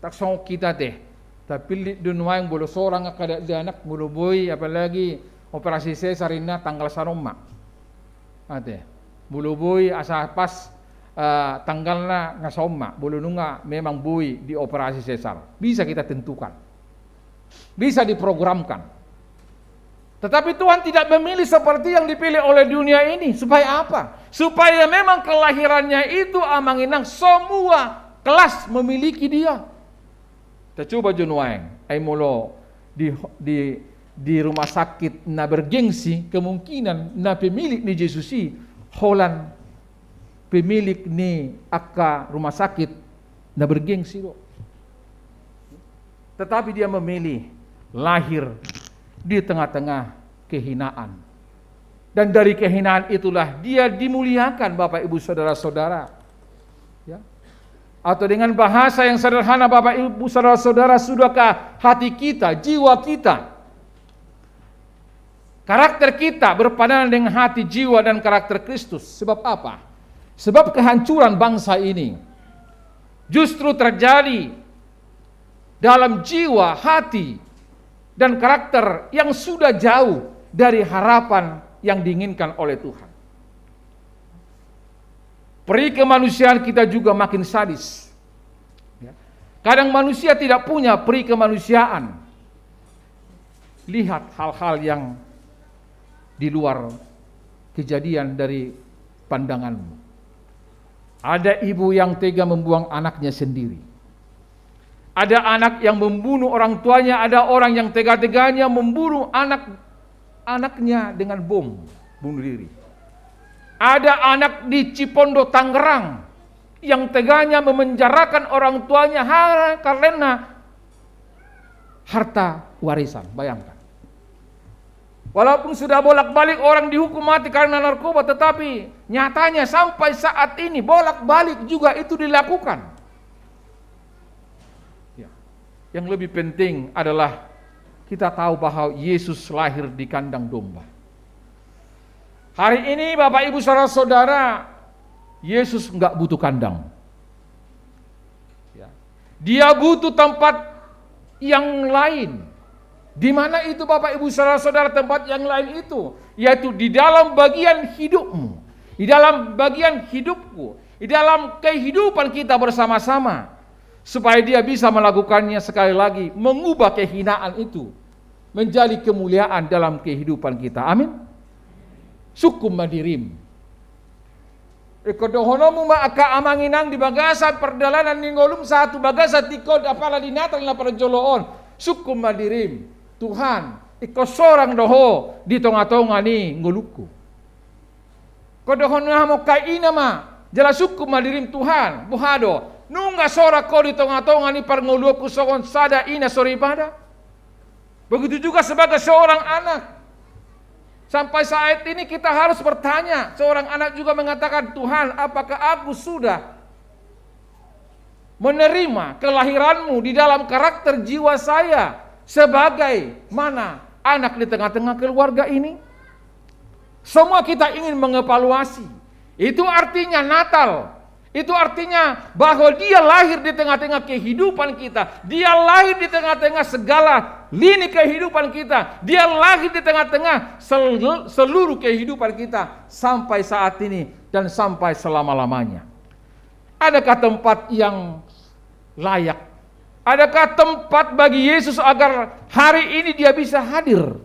Tak song kita teh, tapi dunwa yang bolo sorang kada anak bolo boy, apalagi operasi sesarina tanggal saroma. Ate, bolo boy asa pas tanggalna ngasoma, bolo nunga memang boy di operasi sesar. Bisa kita tentukan, bisa diprogramkan. Tetapi Tuhan tidak memilih seperti yang dipilih oleh dunia ini. Supaya apa? Supaya memang kelahirannya itu amanginang semua kelas memiliki dia. Kita coba Junwaeng, ay mulo di rumah sakit na bergengsi, kemungkinan na pemilik ni Jesusi, holan pemilik ni akka rumah sakit na bergengsi. Tetapi dia memilih lahir di tengah-tengah kehinaan. Dan dari kehinaan itulah dia dimuliakan, Bapak Ibu Saudara-saudara. Ya. Atau dengan bahasa yang sederhana Bapak Ibu Saudara-saudara, sudahkah hati kita, jiwa kita, karakter kita berpadangan dengan hati, jiwa, dan karakter Kristus? Sebab apa? Sebab kehancuran bangsa ini justru terjadi dalam jiwa, hati, dan karakter yang sudah jauh dari harapan yang diinginkan oleh Tuhan. Peri kemanusiaan kita juga makin sadis. Kadang manusia tidak punya peri kemanusiaan. Lihat hal-hal yang di luar kejadian dari pandanganmu. Ada ibu yang tega membuang anaknya sendiri. Ada anak yang membunuh orang tuanya, ada orang yang tega-teganya membunuh anaknya dengan bom, bunuh diri. Ada anak di Cipondo, Tangerang, yang teganya memenjarakan orang tuanya karena harta warisan. Bayangkan. Walaupun sudah bolak-balik orang dihukum mati karena narkoba, tetapi nyatanya sampai saat ini bolak-balik juga itu dilakukan. Ya. Yang lebih penting adalah kita tahu bahwa Yesus lahir di kandang domba. Hari ini Bapak Ibu Saudara-saudara, Yesus enggak butuh kandang. Ya. Dia butuh tempat yang lain. Di mana itu Bapak Ibu Saudara-saudara tempat yang lain itu? Yaitu di dalam bagian hidupmu, di dalam bagian hidupku, di dalam kehidupan kita bersama-sama. Supaya dia bisa melakukannya sekali lagi, mengubah kehinaan itu menjadi kemuliaan dalam kehidupan kita. Amin. Sukum madirim. Ekodohonomu ma'aka amanginang di bagasan perdalanan ningolum satu bagasan tikod apala di natal na perjoloon. Sukum madirim. Tuhan, iko sorang doho di tonga-tonga ni ngoluku. Kodohonomu kaina ma jala sukum madirim Tuhan. Buhado. Nunga sora ko di tonga-tonga ni parngoluku sokon sada ina soribada. Begitu juga sebagai seorang anak. Sampai saat ini kita harus bertanya. Seorang anak juga mengatakan, Tuhan, apakah aku sudah menerima kelahiranmu di dalam karakter jiwa saya sebagai mana anak di tengah-tengah keluarga ini? Semua kita ingin mengevaluasi. Itu artinya Natal. Itu artinya bahwa dia lahir di tengah-tengah kehidupan kita. Dia lahir di tengah-tengah segala lini kehidupan kita. Dia lahir di tengah-tengah seluruh kehidupan kita sampai saat ini dan sampai selama-lamanya. Adakah tempat yang layak? Adakah tempat bagi Yesus agar hari ini dia bisa hadir?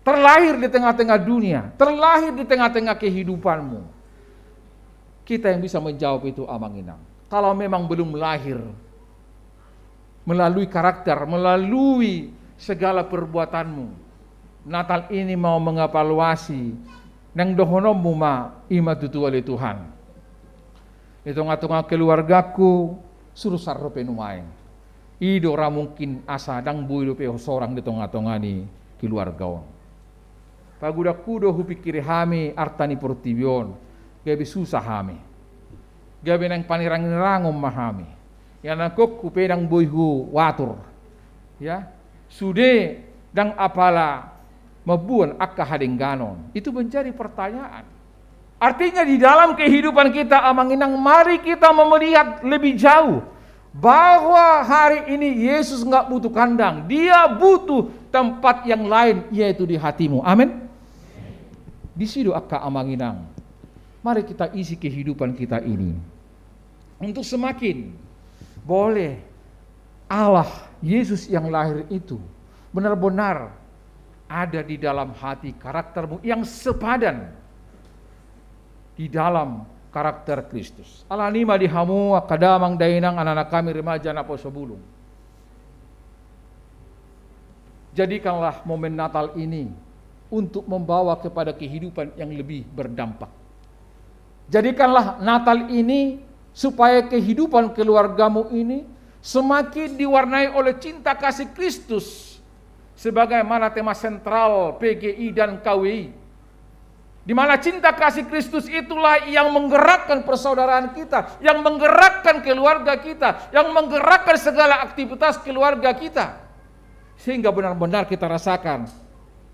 Terlahir di tengah-tengah dunia, terlahir di tengah-tengah kehidupanmu. Kita yang bisa menjawab itu amanginang. Kalau memang belum lahir, melalui karakter, melalui segala perbuatanmu, Natal ini mau mengevaluasi nang dohonomu ma ima tutu oleh Tuhan. Itu ngatunga keluargaku suruh sarro penumain. Ido ra mungkin asa dang buido pe sorang di tonga-tonga ni keluarga. Paguda kudo hupikiri hami artani portibion. Gabi susah hami. Gabi nang panirang-rangom mahami. Yang nangkok kupedang boyhu watur. Ya, sude dang apala mabuan akka hadengganon. Itu menjadi pertanyaan. Artinya di dalam kehidupan kita amanginang, mari kita melihat lebih jauh bahwa hari ini Yesus enggak butuh kandang. Dia butuh tempat yang lain, yaitu di hatimu. Amin. Di situ akka amanginang. Mari kita isi kehidupan kita ini untuk semakin boleh Allah Yesus yang lahir itu benar-benar ada di dalam hati karaktermu yang sepadan di dalam karakter Kristus. Alanima dihamu akadamang dainang anak-anak kami remaja napo sebelum. Jadikanlah momen Natal ini untuk membawa kepada kehidupan yang lebih berdampak. Jadikanlah Natal ini supaya kehidupan keluargamu ini semakin diwarnai oleh cinta kasih Kristus sebagaimana tema sentral PGI dan KWI. Di mana cinta kasih Kristus itulah yang menggerakkan persaudaraan kita, yang menggerakkan keluarga kita, yang menggerakkan segala aktivitas keluarga kita. Sehingga benar-benar kita rasakan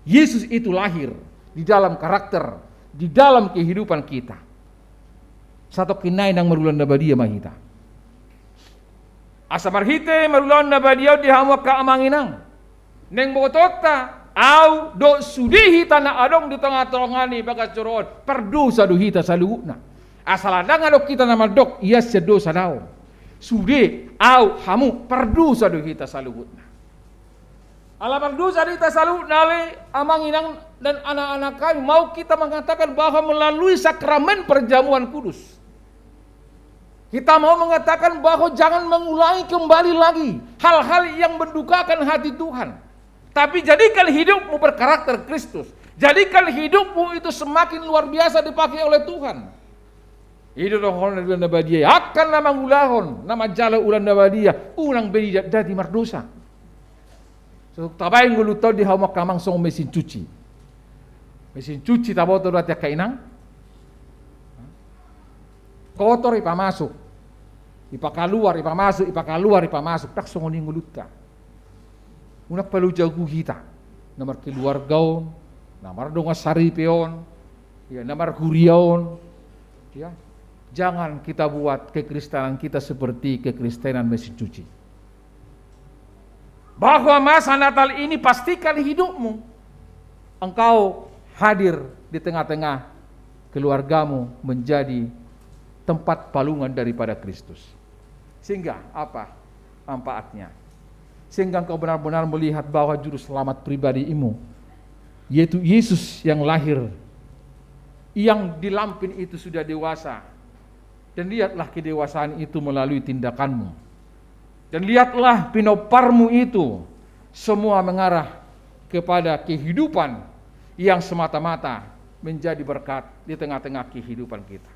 Yesus itu lahir di dalam karakter, di dalam kehidupan kita. Satu kinai nang marulan na badia mahita. Asa marhite marulan na badia di hamwa ka amanginang. Neng botota au do sudihi tanah adong di tengah-tengah bagas coron perdu sadu hita salugna asaladang adok kita nama dok iya sedo sadao sudi au hamu perdu sadu hita salugna ala perdu sadu hita salugna le amanginang dan anak-anak kami mau kita mengatakan bahwa melalui sakramen perjamuan kudus kita mau mengatakan bahwa jangan mengulangi kembali lagi hal-hal yang mendukakan hati Tuhan. Tapi jadikan hidupmu berkarakter Kristus. Jadikan hidupmu itu semakin luar biasa dipakai oleh Tuhan. Hidup rohon ulan nabadia akan nama ulahon, nama jala ulan nabadia, ulang beri jadi mardosa. So tabay nguluto di hamak kamang song mesin cuci. Mesin cuci tabo to dati kainang. Kotor ipamasuk. Ipakaluar, ipamasuk, tak songon nguluta. Unak perlu jago kita, namar keluargaon, namar donga saripeon, ya namar huriaon, ya jangan kita buat kekristenan kita seperti kekristenan mesin cuci. Bahwa masa Natal ini pastikan hidupmu, engkau hadir di tengah-tengah keluargamu menjadi tempat palungan daripada Kristus. Sehingga apa manfaatnya? Sehingga engkau benar-benar melihat bahwa juru selamat pribadimu, yaitu Yesus yang lahir, yang di lampin itu sudah dewasa. Dan lihatlah kedewasaan itu melalui tindakanmu. Dan lihatlah pinoparmu itu, semua mengarah kepada kehidupan yang semata-mata menjadi berkat di tengah-tengah kehidupan kita.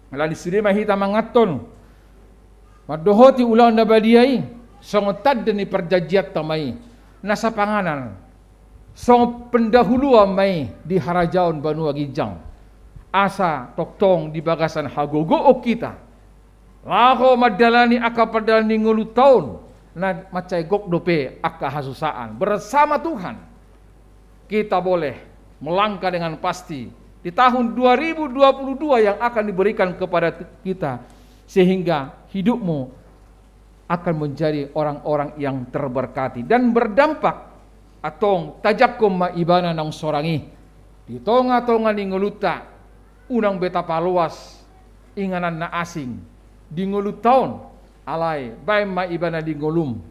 Melalui suri mahita mangaton, madohoti ulang nabadiai, songotad deni perjanjian tamai nasa panganan song pendahulu mai di harajaon Banua Gijang asa toktong di bagasan hagogo o kita laho madalani aka padalani ngulu taon na macai gok dope aka hasusaan bersama Tuhan kita boleh melangkah dengan pasti di tahun 2022 yang akan diberikan kepada kita sehingga hidupmu akan menjadi orang-orang yang terberkati dan berdampak atong tajakum maibana nang sorangi di tonga-tonga ni nguluta unang betapa luas inganan na asing di ngulutaon alay bay maibana di ngulum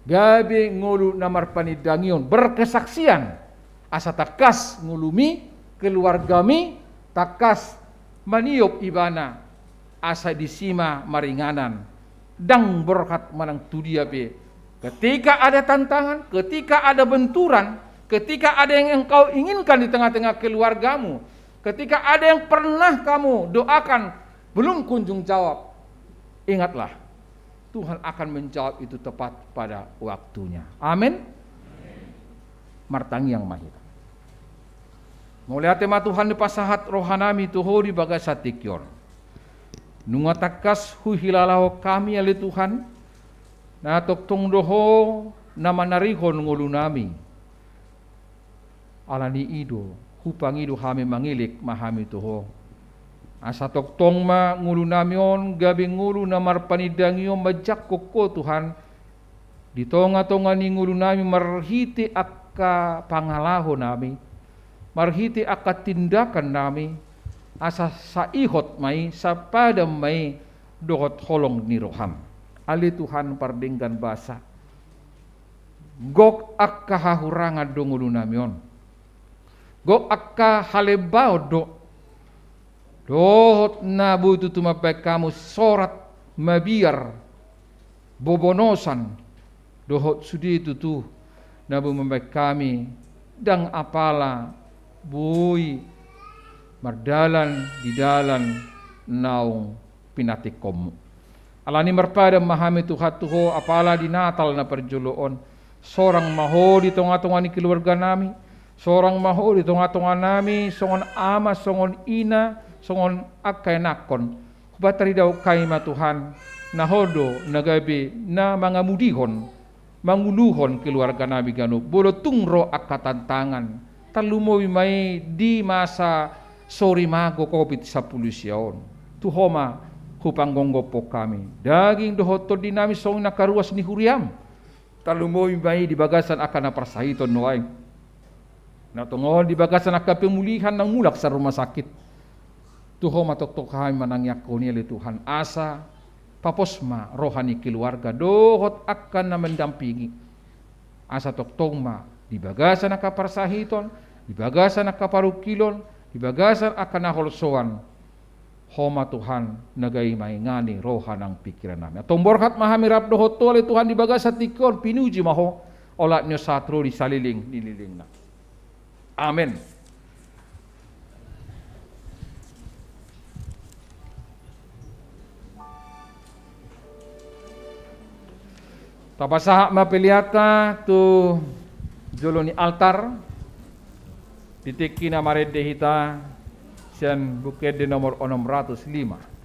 gabi ngulu namar panidangion berkesaksian asa takas ngulumi keluargami takas maniop ibana asa disima maringanan dang berkat manang tudia be. Ketika ada tantangan, ketika ada benturan, ketika ada yang engkau inginkan di tengah-tengah keluargamu, ketika ada yang pernah kamu doakan belum kunjung jawab, ingatlah Tuhan akan menjawab itu tepat pada waktunya. Amin. Martangi yang mahir. Mulai tema Tuhan di pasahat rohanami tuhori bagai satikyor. Nunga takas huhilalaho kami ali Tuhan na toktong doho na manarihon ngulu nami alani ido hupangido kami mangilik mahami tuho asa toktong ma ngulu namion gabi ngulu na marpanidangyo majak koko Tuhan di tonga-tonga ni ngulu nami marhiti akka pangalaho nami marhiti akka tindakan nami asa saihot mai sapadam mai dohot holong ni roham ali Tuhan pardinggan basa gok akka hahurangan dongulu namion gok akka halebao dohot nabu itu tumapai kamu sorat mabiar bobonosan dohot sudi itu tu nabu membai kami dang apala bui mardalan di dalan naung pinatikom. Alani marpada mahami Tuhan tuho apala di Natal na perjuloon. Sorang maho di tonga-tonga ni keluarga nami. Sorang maho di tunga-tunga nami, songon ama, songon ina, songon akay nakon. Batari daw kay ma Tuhan, nahodo, nagabi, na mga mudihon, manguluhon keluarga nabi gano, bolo tungro akatantangan, talumoy may di masa sorry mago COVID-19. Tuhoma, hupanggonggo po kami. Daging dohoto din namin song nakaruas ni Huriam. Talumoy may di bagasan akan naparsahiton noay. Natungol di bagasan akan pemulihan ng mulak sa rumah sakit. Tuho matok-tok kami manangyak ko niya Tuhan asa paposma rohani keluarga dohot akan na mendampingi asa toktong ma di bagasan nakaparsahiton, di bagasan nakaparukilon, di bagasan akan naholsoan homa Tuhan nagay maingani rohan ang pikiran namin. Atong borkat mahamirap dohot tole Tuhan di bagasan tikon pinuji maho olat nyo satro di saliling nililing na. Amen. Tapasaha mapiliata tu jolo ni altar ditiki na marede hita sian buked de nomor 605.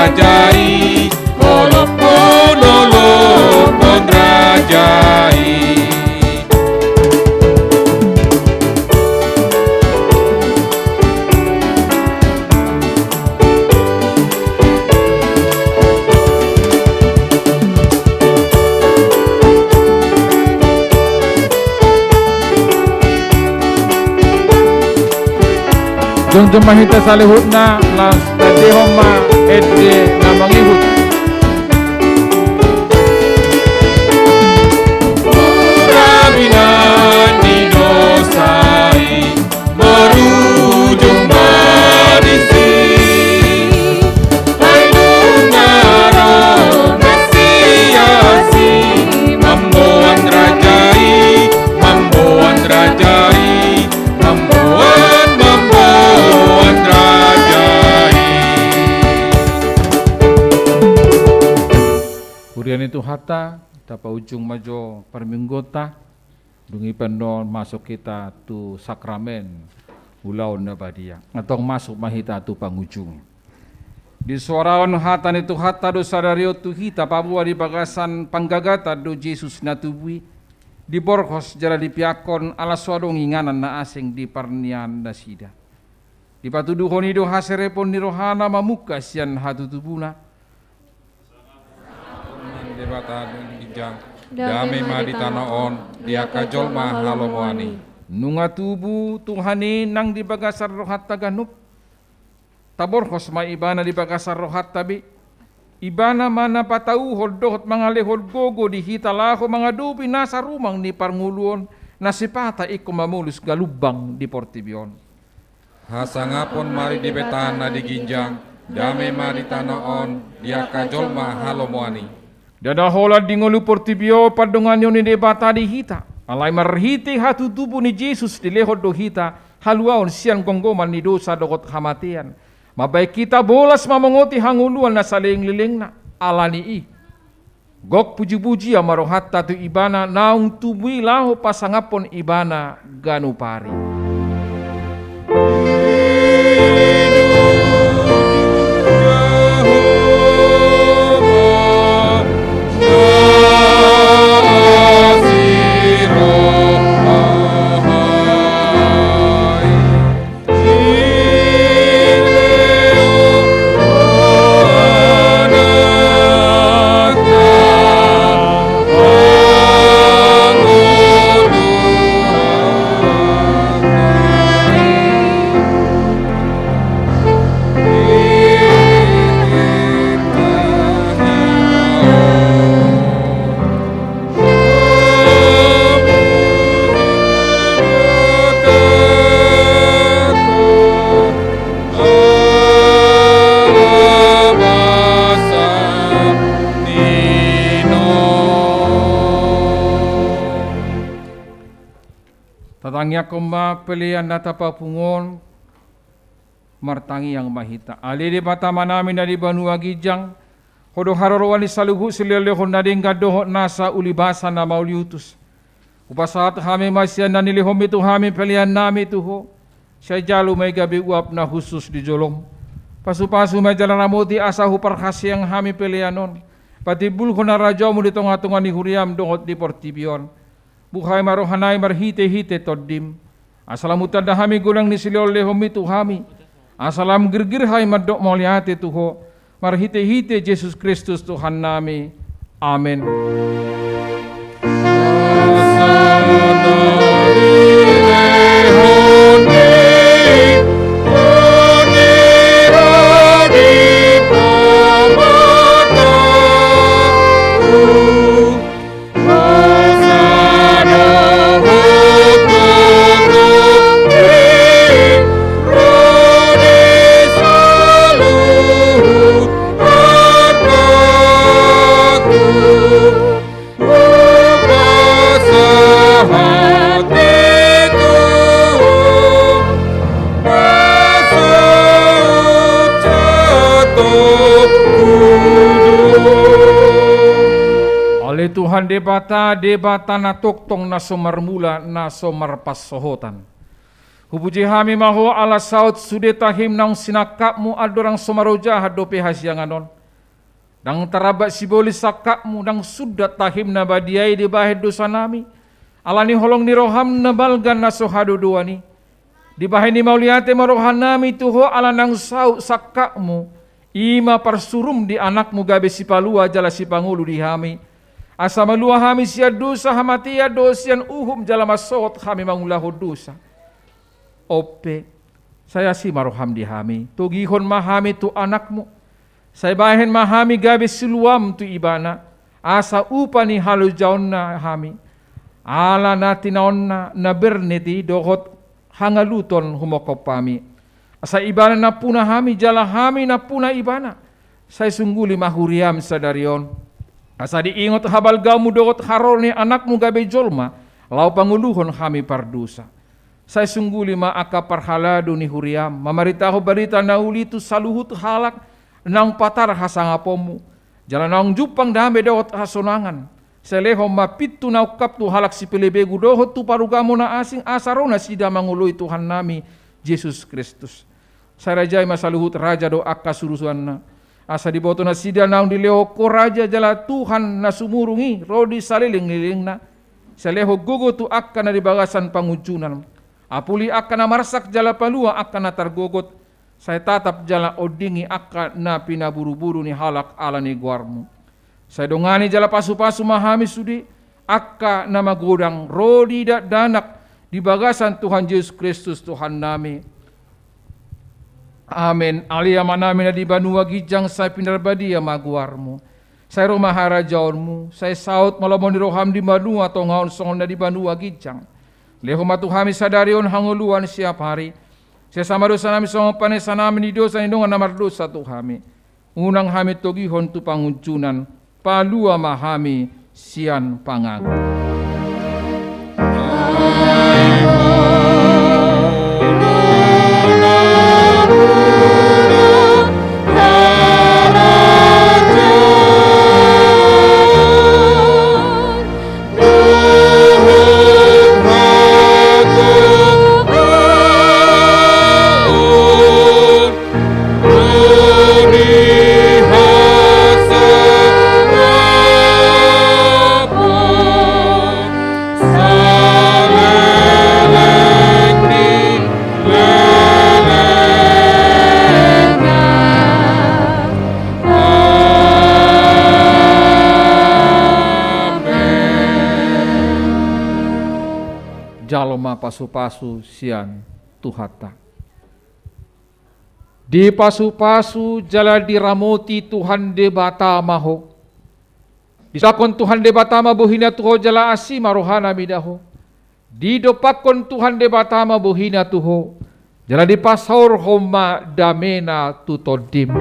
rajai, walaupun walaupun rajai. Jongjong mahita salihut na las tadehoma edde na mangihut. Rabinan didosai, berujung barisi. Hai Nungaro Mesiasi, mamboan rajai, mamboan rajai, mamboan rajai. Kurian itu hata tapa ujung majo perminggota dungi pendon masuk kita tu sakramen ulau na badia atau masuk mahita tu pangujung di suarawan hatan itu hata do sadario tu hita pabua di bagasan panggagata do Yesus na tubui di borkos jara di piakon ala suadong inganan na asing di parnian na sida di patuduhon ido haserepon ni rohana mamuka sian hatu tubuna Debata Ginjang, damai ma di tanah on, dia kajol ma halomoani. Nunga tubu Tuhani nang di bagasar rohat taganup. Tabor hosma ibana di bagasar rohat tabi. Ibana mana patau holdohot mga lehol gogo di hitalaho mga dupi nasa rumang ni parnguluon nasipata iku mamulus galubang di Portibion. Hasangapon mari di betana di Ginjang, damai ma di tanah on, dia kajol ma halomoani. Dada hola dingolu Portibio padunganyo ni debata di hita. Alay marhiti hatu tubuh ni Jesus di lehot do hita. Haluaon siang gonggoman ni dosa dokot hamatian. Mabay kita bolas mamangoti hanguluan na saling liling na. Alani i. Gok puji-puji amarohat tatu ibana naung tubui laho pasangapon ibana ganupari. Tatangya koma pelian nata papungon martangi yang mahita. Ali di bata manami na di Banua Gijang hodo harorowani saluhu silelehon na ding gadohot nasa ulibasa na mauliutus. Upasat hami masyan na nilihom itu hami pelian nami tuho. Siya jalu may gabi uap na husus di jolong. Pasu-pasu may jalan ramoti asahu parhasyang hami pelianon. Pati bulho na rajaw mo ditong atungan ni Huriam dohot di Portibion. Buhay marohanay marhite-hite toddim. Asalamutan da hami gulang ni silol lehom itu hami. Asalam girgir hay madok moliate tuho. Marhite-hite Jesus Kristus Tuhan nami. Amen. Tuhan debata na toktong na sumarmula na sumarpas sohotan. Hupuji hami maho ala saut sudeta himnang sinakapmu adorang sumaroja hadope hasyanganon. Dang tarabat siboli sakakmu, dang sudat tahim na badiai di bahed dosa nami. Alani holong ni roham na balgan na sohado duani. Di bahed ni mauliate marohan nami tuho ala nang sau sakakmu. Ima parsurum di anakmu gabe si palua jala si pangulu di hami. Asa malua hami sia dosa hamatia dosian uhum jala masot hami mangulahu dosa. Ope, saya si maroham di hami. Tugihon mahami tu anakmu. Saya bahen mahami gabe siluam tu ibana. Asa upani halu jaun na hami. Ala nati naonna na berneti dohot hangaluton humokopami. Asa ibana na puna hami jala hami na puna ibana. Saya sungguli mahuriam sadarion. Asa diingot habal gamu dohot haroni anakmu gabe jolma. Lau panguluhon hami pardusa. Saya sungguli ma aka parhaladu ni huriam. Mamaritaho barita na ulitu saluhut halak. Nang patar hasangapomu. Jalan nang jupang dame dohot hasonangan. Seleho mapitu na ukap tu halak si pelebegu dohot tu parugamu na asing asarona sida mangului Tuhan nami Yesus Kristus. Sarajai masaluhut raja do akka surusuan na. Asa diboto na sida naung dileho ko raja jala Tuhan na sumurungi rodi saliling-liling na. Seleho gogo tu akka na dibagasan pangujunan. Apuli akka na marsak jala palua akka na targogot. Saya tatap jala odingi akka na pinaburu-buru ni halak ala ni guarmu. Saya dongani jala pasu-pasu mahami sudi akka na magodang rodi danak di bagasan Tuhan Yesus Kristus Tuhan nami. Amin. Alia manami na di banua gijang saya pinarbadia maguarmu. Saya rumah harajaonmu. Saya saut malamon di roham di banua tongaon songon na di banua gijang. Leho matuhami sadarion hanguluan siap hari. Saya sama dosa nami sama panesa nami di dosa indongan namar dosa tu kami. Unang hami togihon tu panguncunan. Palua mahami sian pangaku. Jalma pasu-pasu sian tuhata. Di pasu-pasu jala diramoti Tuhan de bata maho. Disakon Tuhan de bata ma bohina tuho jala asi marohana midaho. Di dopakon Tuhan de bata ma bohina tuho. Jala di pasaur homa damena tutodim.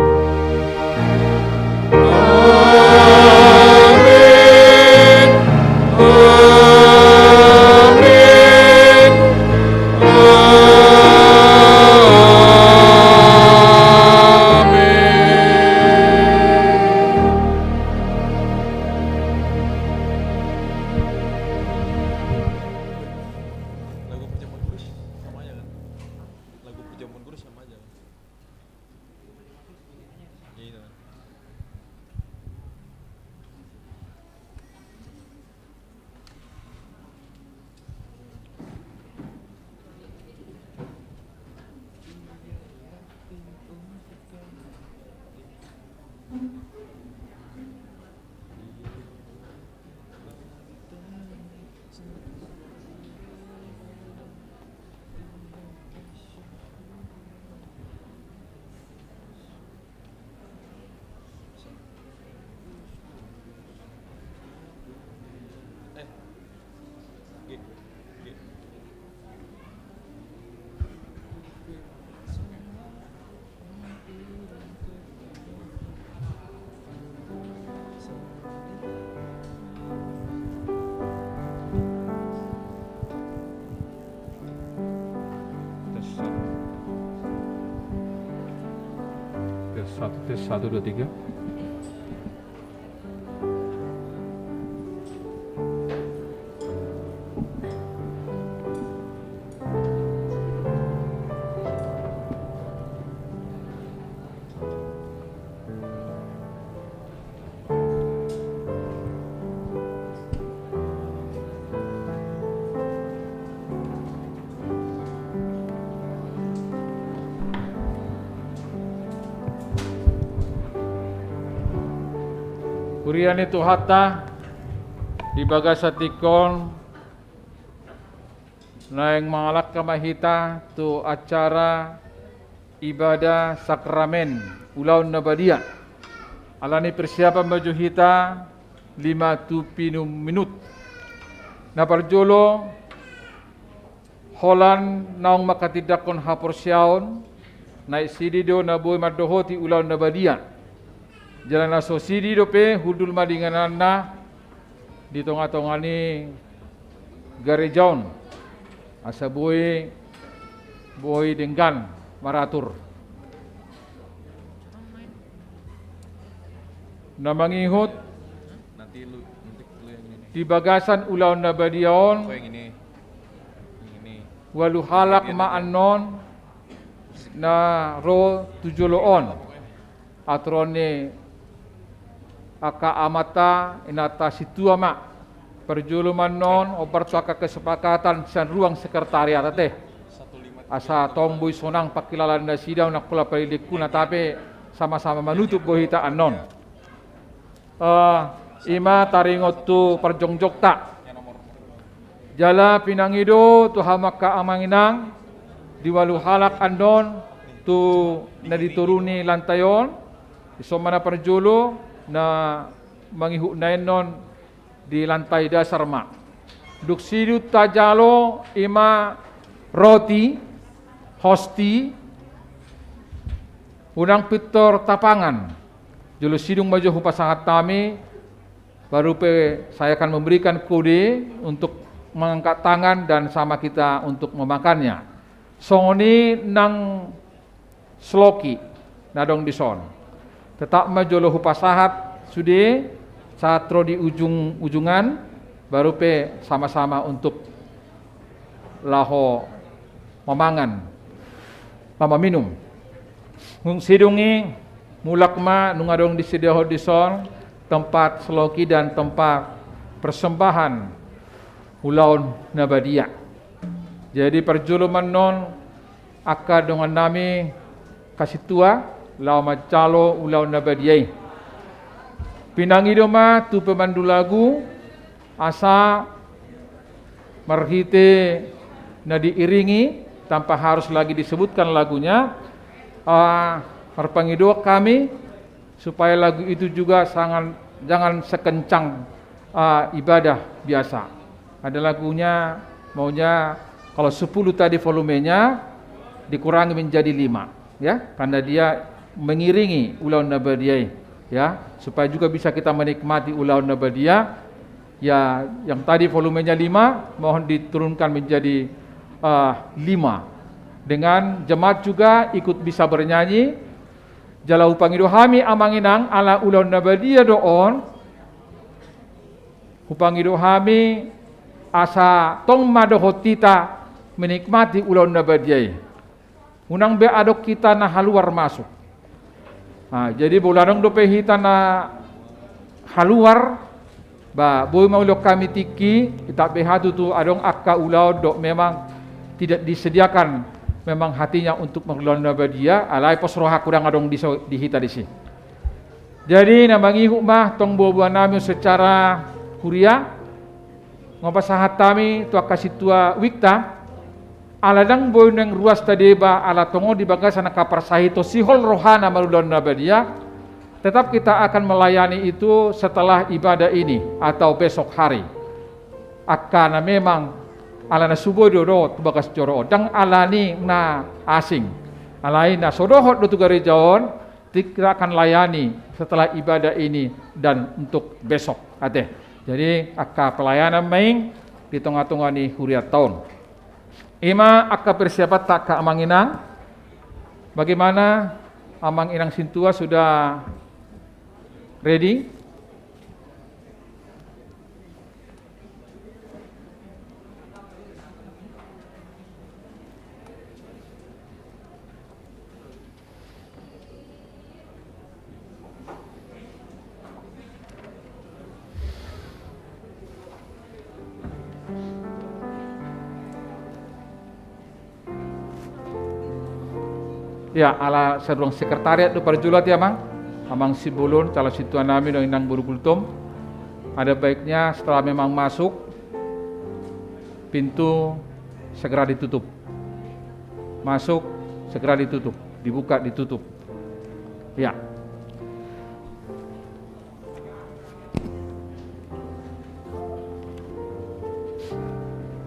Tes 1, 2, 3. Kurian itu hatta di bagasa tikon na yang mangalak kamahita tu acara ibadah sakramen ulaun nabadia. Alani persiapan baju hita 5 minut. Na parjolo holan naong makatidakon hapor siyaon na isidi do na boy madohoti ulaun nabadia. Jalan na sosidi do pe hudul madinganan na di tonga-tongani garejaon asa boy denggan maratur. Na mangihut Nanti lu yang ini. di bagasan ulaun nabadiaon Yang ini. walu halak ma'anon na ro tujuloon atrone aka amata inata situa ma perjuluman non opertuaka kesepakatan san ruang sekretariat teh asa tomboy sonang pakilalan na sidang nakula palidikuna tapi sama-sama menutup bohita anon ima taringot tu perjongjokta jala pinangido tu hamaka amanginang diwalu halak andon tu na dituruni lantayon iso mana perjulu na mangihu non di lantai dasar ma duksidu tajalo ima roti hosti unang pitor tapangan julu sidung maju hupasangat kami baru saya akan memberikan kode untuk mengangkat tangan dan sama kita untuk memakannya. Songoni nang sloki nadong dison. Tetap maju hupasahat sude satro di ujungan baru sama-sama untuk laho memangan lama minum. Ngung sidungi mulakma nungadong disediaho dison tempat sloki dan tempat persembahan ulaun nabadia. Jadi perjuluman non aka dengan nami kasih tua lau macalo ulaun nabadiai. Pinangido ma tu pemandu lagu asa marhite na diiringi tanpa harus lagi disebutkan lagunya. Perpangido kami supaya lagu itu juga jangan sekencang ibadah biasa. Ada lagunya maunya kalau 10 tadi volumenya dikurangi menjadi 5 ya karena dia mengiringi ulaun nabadiyah ya supaya juga bisa kita menikmati ulaun nabadiyah ya yang tadi volumenya 5 mohon diturunkan menjadi 5 dengan jemaat juga ikut bisa bernyanyi Jalau pangido hami amanginang ala ulaun nabadiyah doon hupangido hami asa tong madohotita menikmati ulaun nabadiyah. Unang be adok kita na haluar masuk. Jadi bulanong dope hita na haluar ba boy maulok kami tiki kita behatu tu adong akka ulau dok memang tidak disediakan memang hatinya untuk mengulaun nabadiyah alai posroha kurang adong di hita di sini. Jadi namangi hukmah tong buah nami secara kuria ngopasahat kami tua kasih tua wikta aladang boy neng ruas tadeba ala tongo di bagasan kapar sahito sihol rohana maludon nabadiyah tetap kita akan melayani itu setelah ibadah ini atau besok hari akana memang alana subuh dodo bagas joro dang alani na asing alai na sodohot do garejaon kita akan layani setelah ibadah ini dan untuk besok ate. Jadi akka pelayanan maing di tengah-tengah ni huriat tahun. Ima akka persiapan tak ka amang inang. Bagaimana amang inang sintua sudah ready? Ya, ala seruang sekretariat do parjulat ya mang. amang sibulun cala situan namin ng inang burukultom. Ada baiknya setelah memang masuk, pintu segera ditutup. Masuk, segera ditutup. Dibuka, ditutup. Ya.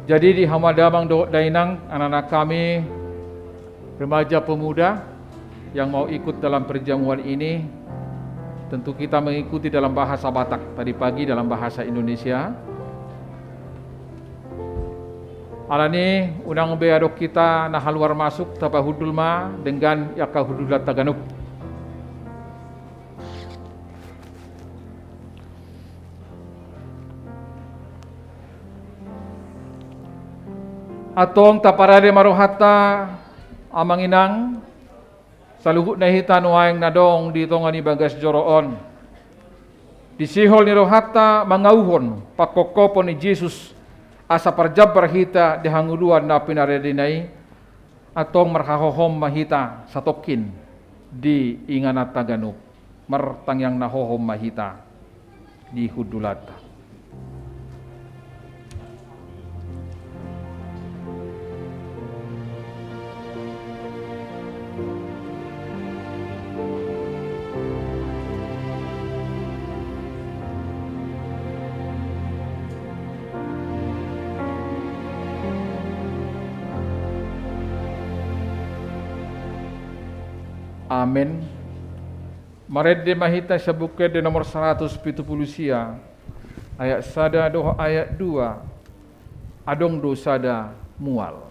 Jadi di Hamadamang Dainang, anak-anak kami, remaja pemuda yang mau ikut dalam perjamuan ini, tentu kita mengikuti dalam bahasa Batak, tadi pagi dalam bahasa Indonesia. Alani unang beadok kita nah luar masuk tapa hudulma dengan yaka hudulat Taganuk. Atong taparade marohata amang inang saluhut na hita nuayang nadong dito nga ni Bagas Joroon. Disihol ni rohata mangauhon pakokopon ni Jesus asa parjabar hita dihanguluan na pinaredinay atong marhahohom mahita sa tokin di inganat Taganuk martangyang nahohom mahita di hudulata. Amin. Marede mahita sa bukid di nomor 170 ayat sada doh ayat 2 adong do sada mual.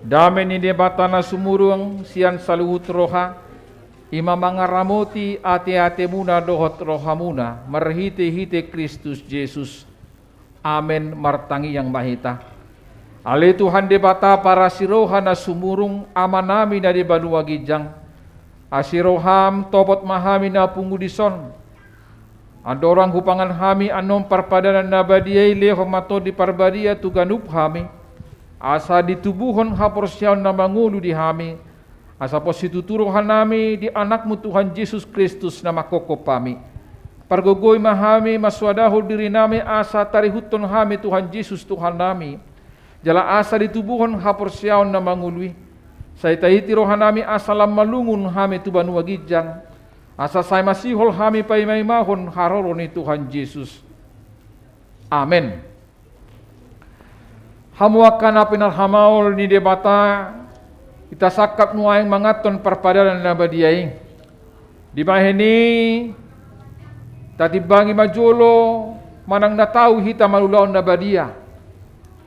Damen ni debatana sumurung sian saluhut roha imamanga ramoti ate-ate muna dohot rohamuna marhite-hite Kristus Yesus. Amen martangi yang mahita. Ale Tuhan debata para siroha na sumurung amanami na di banua gijang. Asiroham topot mahami na pungudison. Andorang hupangan hami anom parpadanan na badiyay leho mato di parbadia tuganup hami. Asa ditubuhon haporsyaon na mangulu di hami. Asa posituturuhan nami di anakmu Tuhan Yesus Kristus na makokop kami. Pargogoy mahami maswadahol diri nami asa tarihuton hami Tuhan Yesus Tuhan nami. Jala asa ditubuhon haporsyaon na mangului. Sa itahiti rohan nami asa lam malungun hami tuban wagijang. Asa say masihol hami paimaymahon haroro ni Tuhan Yesus. Amen. Hamuakan na pinarhamaol ni debata, kita sakap nuayang mangaton parpadanan na badiyay. Di mahini, tatibangi majolo, manang natau hita malulaon na badiya.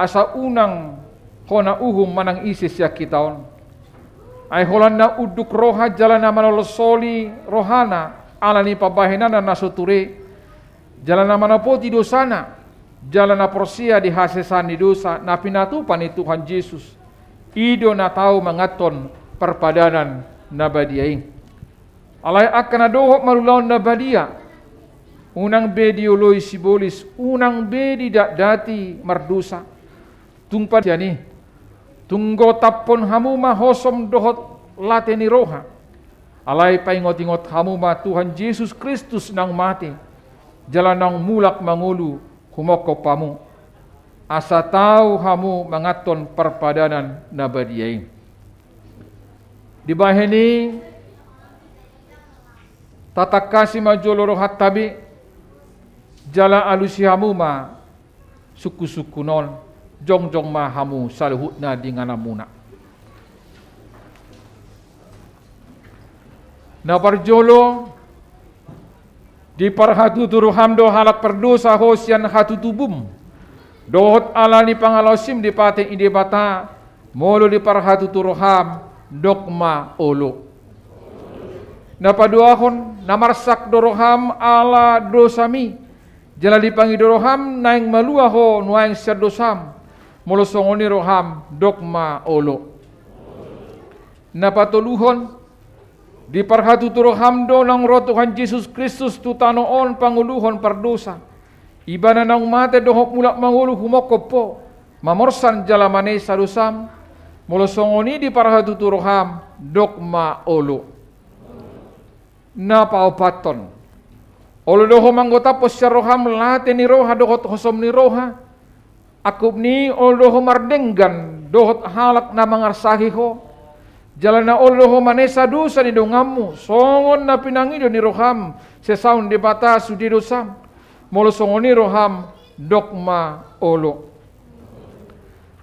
Asa unang hona uhum manang isis ya kitaon. Ay holan na uduk roha jalan na manolosoli rohana, ala ni pabahinana na suturi. Jalan na manapoti dosana. Jalan na porsia di hasesan ni dosa na pinatupan ni Tuhan Yesus. Ido na tao mangaton perpadanan na badiyay. Alay akan na dohok marulaon na badiya. Unang bedi uloy sibolis, unang bedi dati mardusa. Tungpa jani, tunggo tapon hamuma hosom dohot late ni roha. Alay paingot-ingot hamuma Tuhan Yesus Kristus nang mati. Jalan nang mulak mangulu humoko pamu. Asa tau hamu mangaton perpadanan na badiyay. Di bahini tatakasi majolo rohat tabi jala alusi hamuma suku-suku non jong mahamu saluhutna dinganamuna. Na parjolo di parhatu turuhamdo halak perdosa hosian hatu tubum dohot alani pangalosim di paten ide bata molo di parhatu turuham dokma olo. Na paduahon namarsak doroham ala dosami jala dipangi doroham naing maluaho nuaing serdosam molo songoni roham dokma olo. Na patuluhon di parhatu turoham do nang ro Tuhan Yesus Kristus tu tanoon panguluhon pardosa. Ibana nang mate dohok mulak mangulu humokopo mamorsan jalamane sadosam molo songoni di parhatu turoham dokma olo. Na paupaton olo doho manggota posya roham late ni roha dohot hosom ni roha akub ni olo doho mardenggan dohot halak na mangarsahiho jalan na olo doho manesa dosa ni dongamu songon na pinangido ni roham sesaun di bata sudi dosam molo songoni roham dokma olo.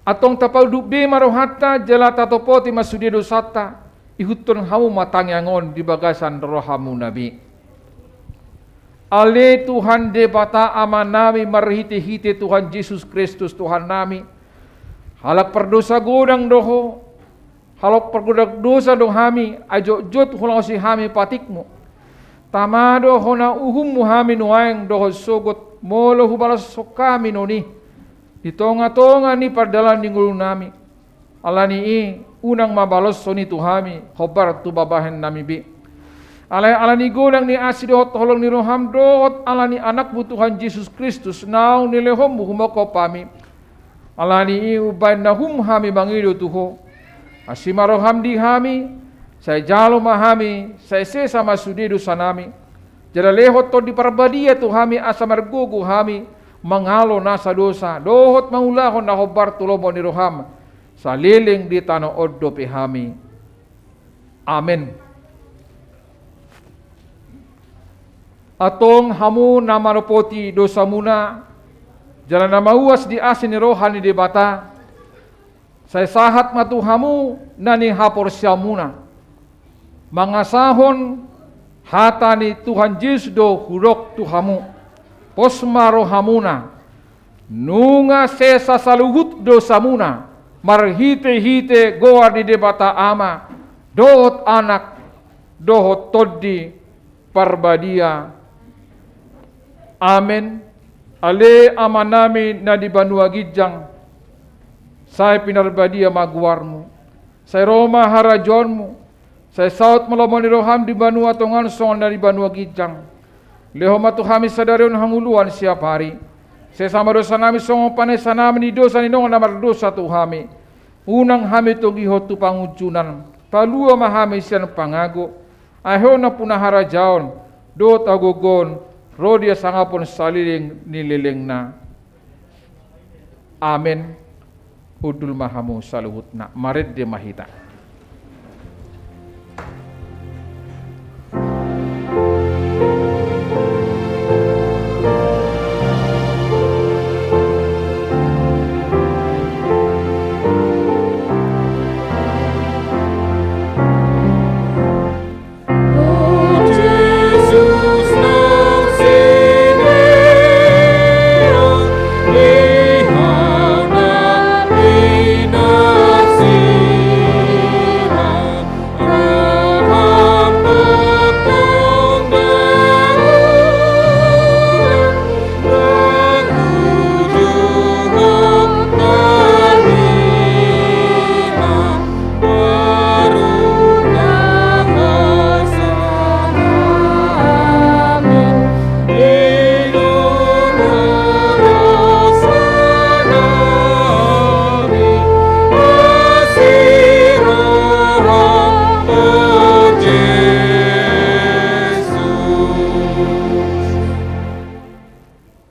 Atong tapau dubbe marohata jala tatopoti masudi dosata ihutun hamu matangyangon di bagasan rohamu nabi. Ale Tuhan de bata amanami marhiti-hiti Tuhan Yesus Kristus Tuhan nami. Halak perdosa godang doho. Halak pergodak dosa dohami ajo jot hulausi hami patikmu. Tamado hona uhum hami nuaeng doho sogot molo hubalas sokami noni. Di tonga-tonga ni pardalan ninggulu nami. Alani unang mabalos soni tuhami hobar tu babahen nami bi. Alani godang ni asidot tolong ni roham dot alani anak bu Tuhan Yesus Kristus naung nilehom humoko pami. Alani ubay nahum hami bangido tuho. Asima roham di hami saya jalo mahami saya sesa masudidu sanami. Jada lehot to di parbadia tuhami asamargugu hami mangalo nasa dosa dohot mangulahon na hobar tulobo ni roham. Saliling di tanah odo pihami. Amin. Atong hamu namarupoti dosa muna. Jalan nama uas di asin rohani di bata. Saya sahat matu hamu nani hapor syamuna. Mangasahon hatani Tuhan Yesus do hurok tu hamu. Posma rohamuna. Nunga sesa saluhut dosa muna. Marhite-hite goa di debata ama dohot anak dohot toddi parbadia. Amen. Ale amanami na di banua gijang saya pinarbadia maguarmu saya Roma harajonmu saya saut melomoni roham di banua tongan songan dari banua gijang lehoma tuhami sadarion hanguluan siap hari. Saya sama dosa nami songo panesa nami ni dosa ni nongon namar dosa tuhami. Unang hami togi hotu pangujunan. Palua mahami sian pangago. Ahona punahara jaon. Do tagogon. Rodia sangapon saliling nililing na. Amen. Udul mahamu saluhut na. Marid de mahita.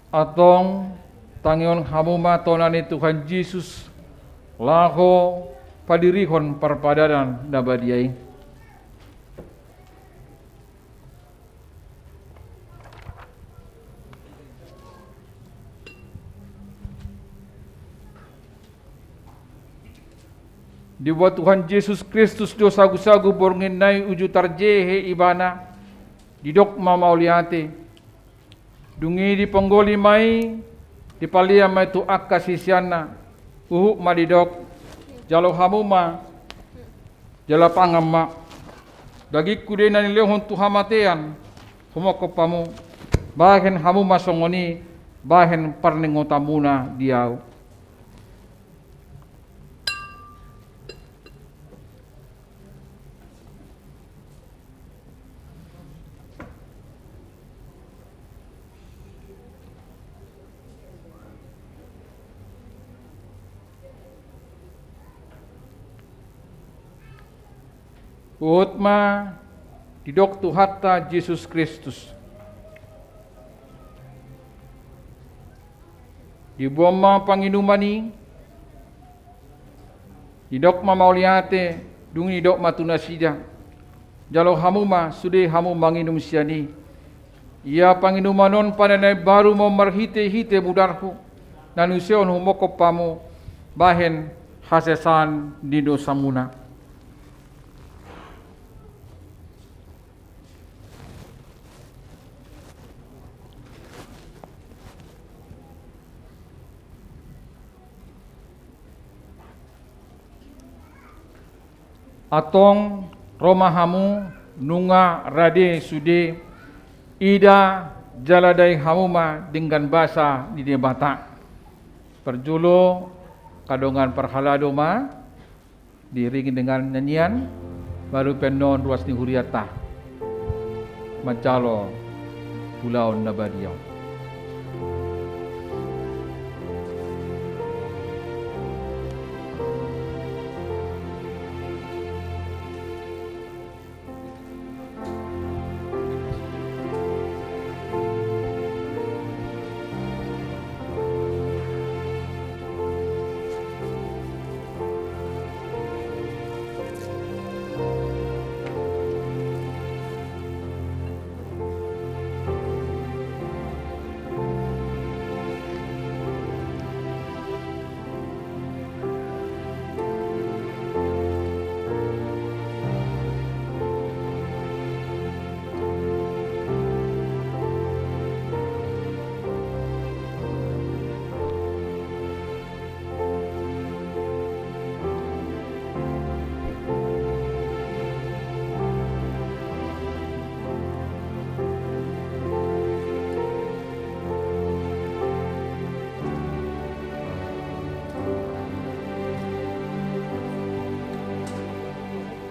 Atong tangion hamuma tonani Tuhan Yesus laho padirihon parpadanan nabadiai. Di buat Tuhan Yesus Kristus do sagu-sagu borngenai uju tarjehe ibana didok mamauliate dungi di penggoli mai di palia mai tu akka sisiana madidok jalo hamuma jala pangamma dagi kude nani lehon tu hamatean homokopamu bahen hamuma songoni bahen parningotamuna diau. Utma didok tu hatta Yesus Kristus. Di boma panginumani didok mamauliate dungi dok matuna sida. Jalo hamuma sude hamu manginum siani. Ia panginumanon panenai baru mau marhite-hite mudarku. Nanuseon humokopamu bahen hasesan dido samuna. Atong romahamu nunga rade sude ida jaladai hamuma dengan basa di debata perjulo kadongan perhaladoma diringi dengan nyanyian baru penon ruas ni huriata macalo pulau nabadiau.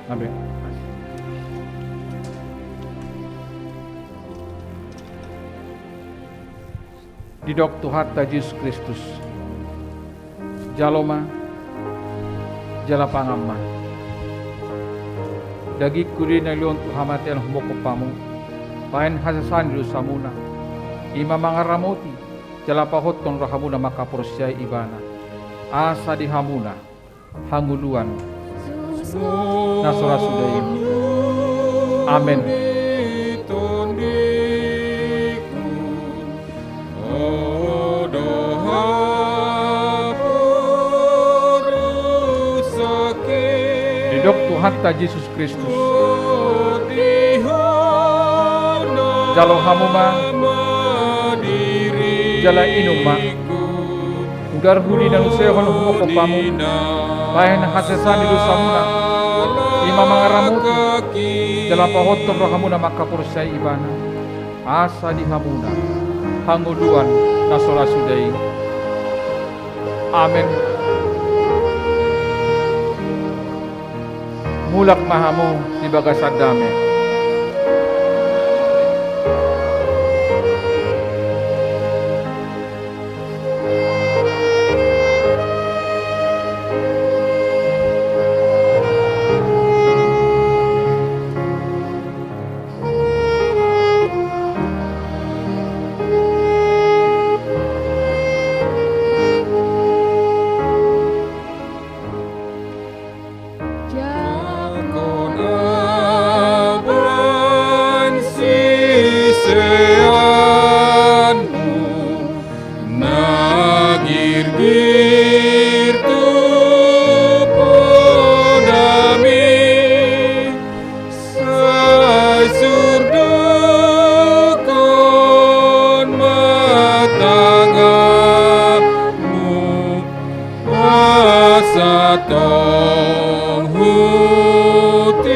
Amin. Didok Tuhatta Yesus Kristus jaloma jala pangamma dagi kuri na lion tu hamate ang humokopamu pahen hasasan lu samuna ima mangaramoti jala pahot ton rahamuna makaporsyai ibana asa di hamuna hanguluan nasura sudaim. Amin. Didok Tuhatta Yesus Kristus jalo hamuma jala inuma udar huli dan usehon humokopamu bahen hasesan itu samuna ima mangaramuti dalam pahotom rohamuna makapursai ibana asa di hamuna hanguduan nasora sudai. Amin. Mulak mahamu di bagasan damai. Na. Didok Tuhatta Yesus Kristus jaloma jala pangamma dagi kuri na lion tu hamate ang humokopamu bahen hasesan itu samuna ima mangaramuti jala pahot ton rohamuna makapursai ibana asa di hamuna hanguduan nasora sudai. Amin. Mulak mahamu di bagasan damai. Amin. satong hutiopi.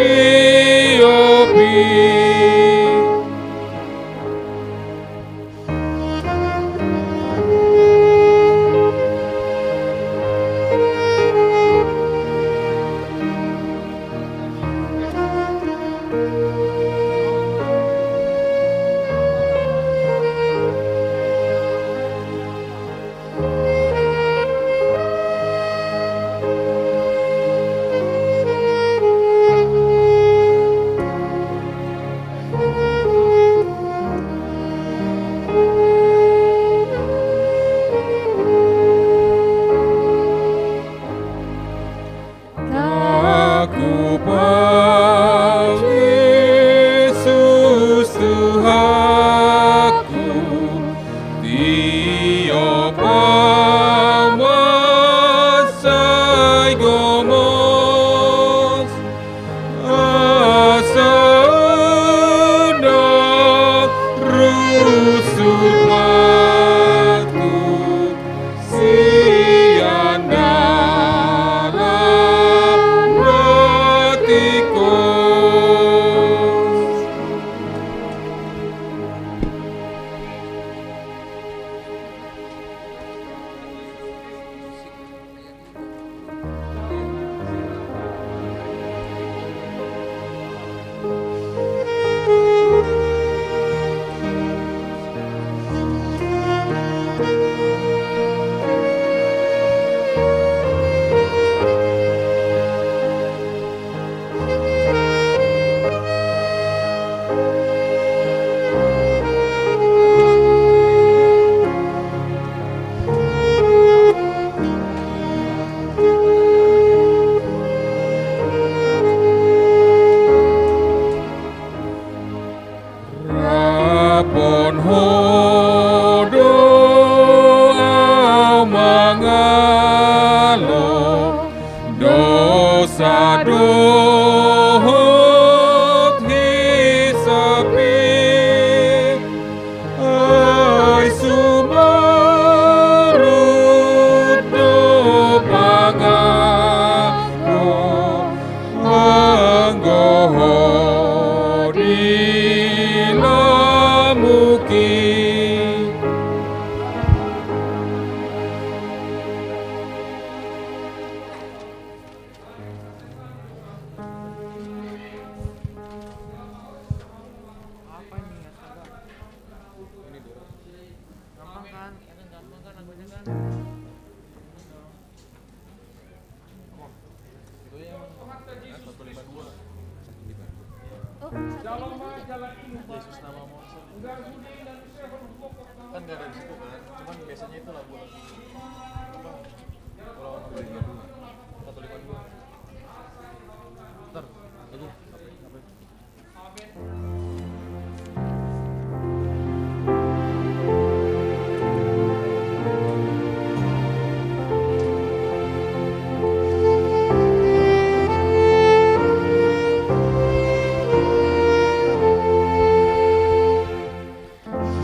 Aku pau Yesus Tuhanku, Tio pamasai gomos, asana rusur patu, siana Rapon hodo au mangalo, dosa dohot hisapi, ai sumarut do pangalo, anggo dilamuki. Kan gak ada di situ kan, cuman biasanya itu lagu apa? Pulau 152. Ntar, lagu apa?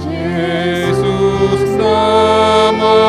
Yesus namamu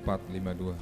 452.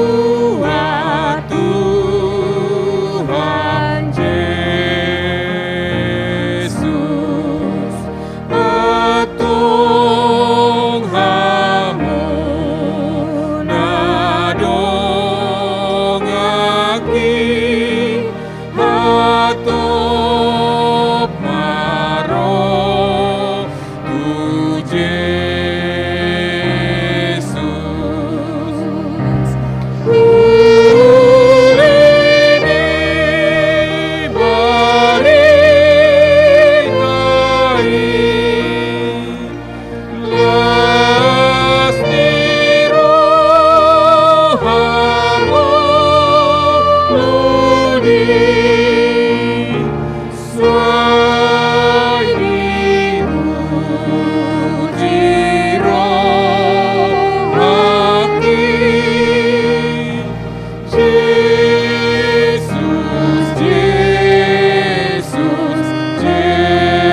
dibuat Tuhan Yesus atong hamon nadong aki hatop maro tu Jesus ulini baritai las niro hamoni sai ujiro haki Jesus, Jesus, Jesus.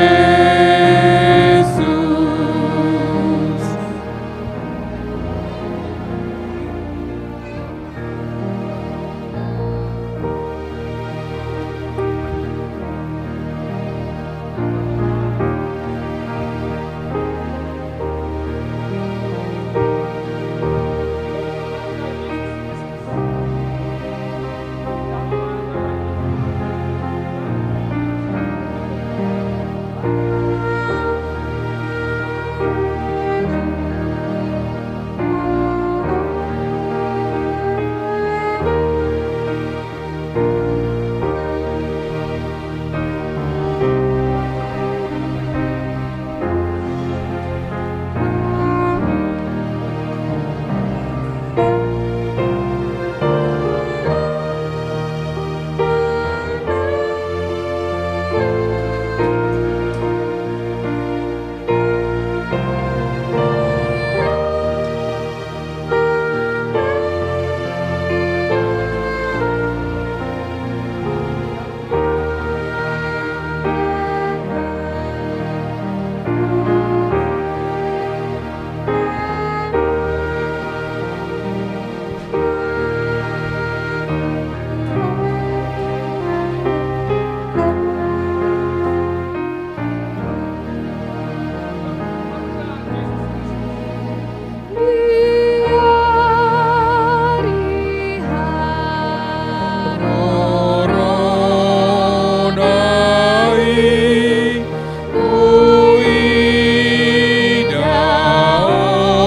Coronai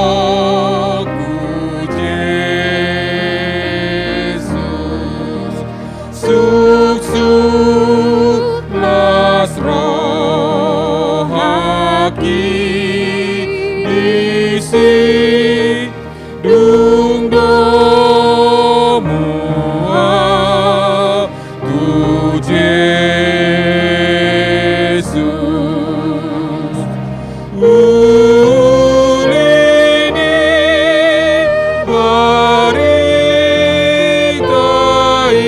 uidaoku Jesus suk las rohaki isi dung domua tu Jesus ulini baritai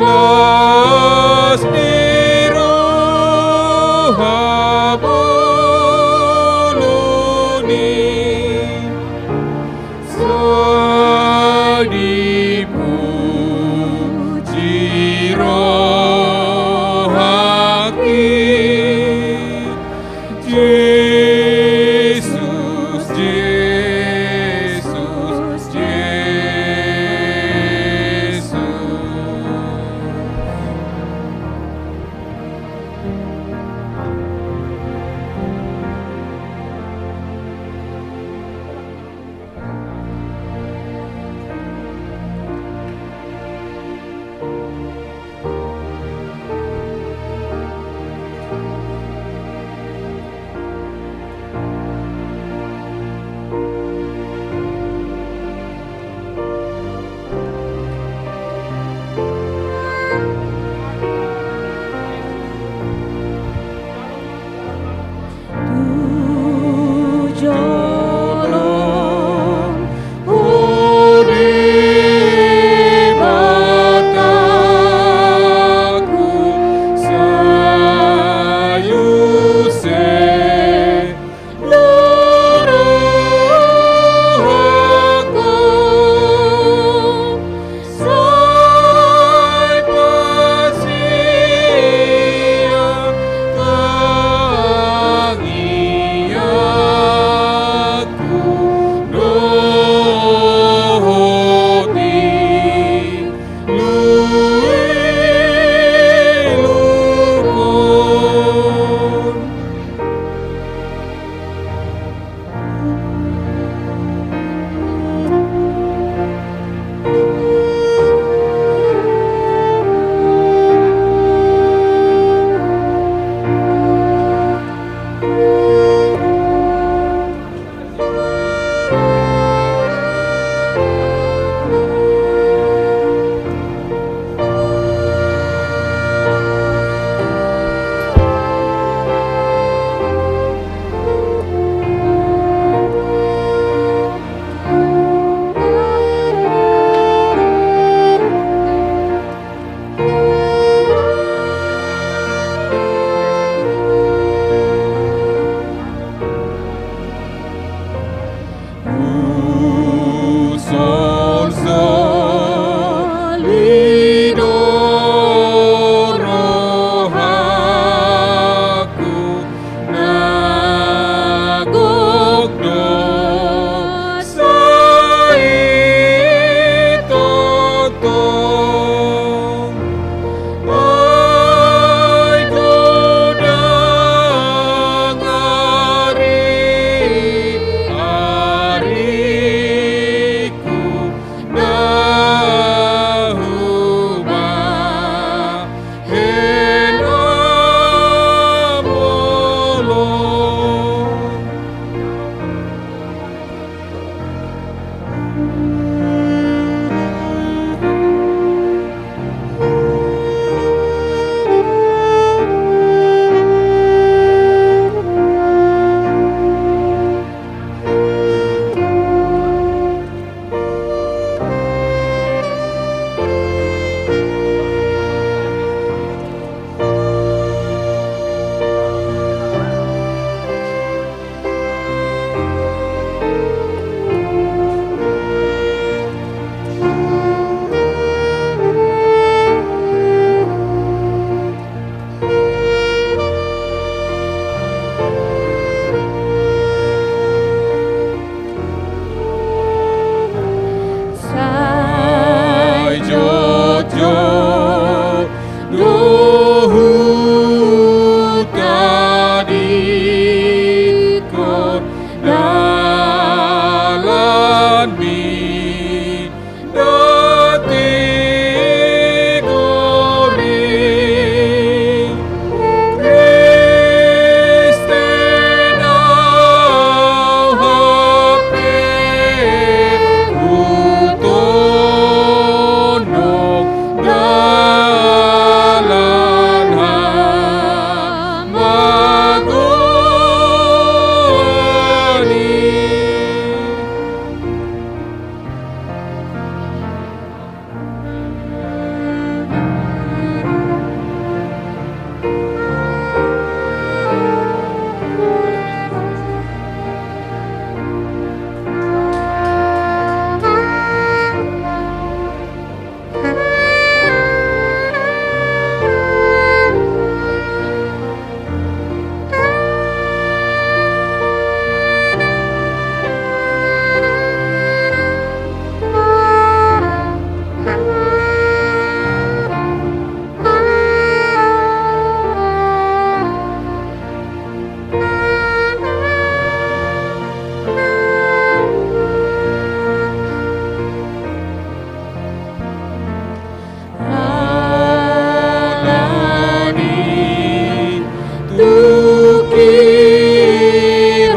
las niru haboloni sai dipuji rohaki Jesus, Jesus, Jesus. dalan mi detik ori Kristen au hape utonok dalan hamagoni. Alani tuki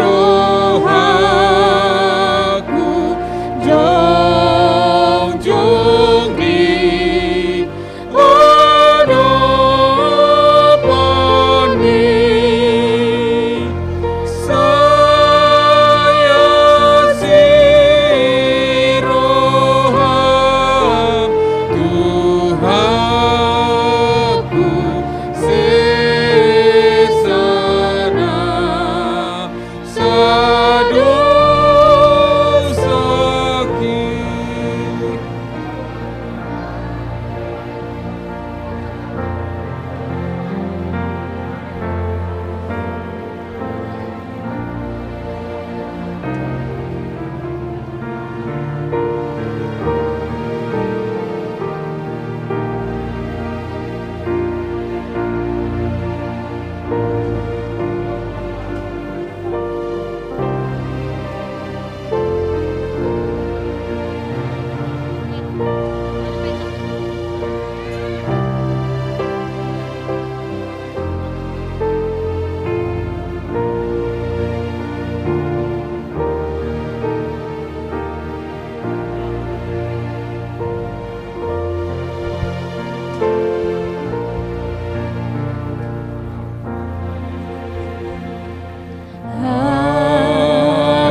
rohaku jong di hadapan saya siroham Tuhanku sesana sadosaki.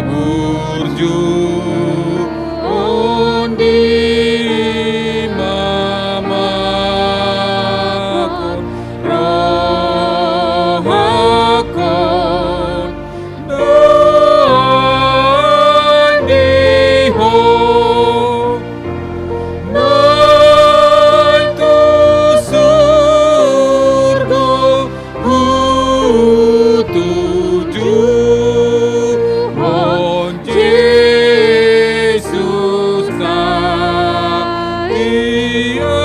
Burju undi mamakon rohakon nandiho naik tu surga tuju Yesus ia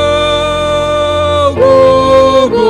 gogo.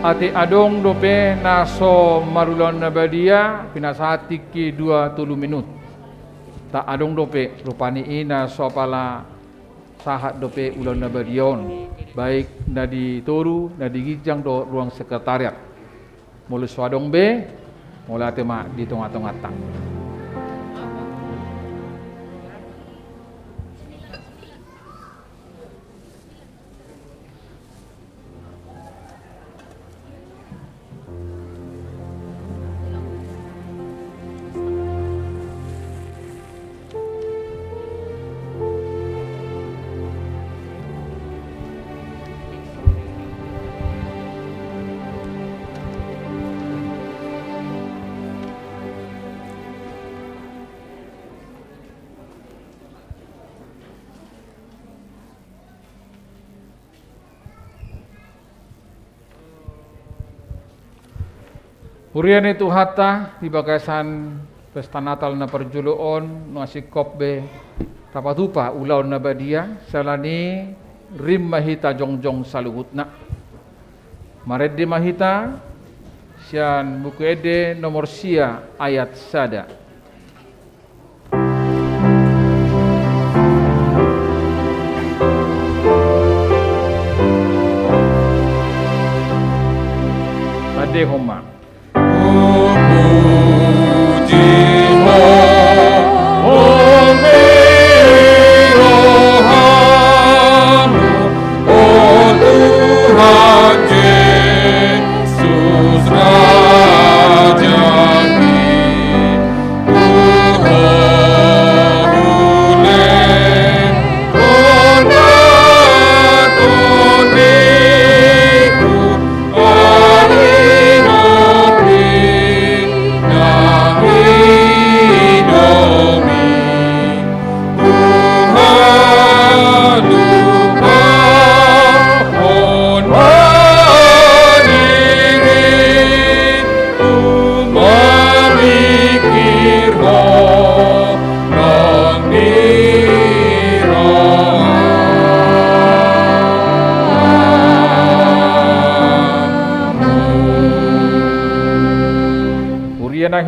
Ati adong dope naso marulon nabadia pinasati ki 20 minut. Ta adong dope rupani ina so pala sahat dope ulon nabadion. Baik nadi toru nadi gijang do ruang sekretariat. Mulus wadong be mulai tema di tengah-tengah tang. Urian itu hata di bagasan pesta Natal na perjuluon nasi kopbe rapatupa ulaw na badia salani rim mahita jongjong saluhutna maredde mahita sian buku ede nomor sia ayat sada. Ade homa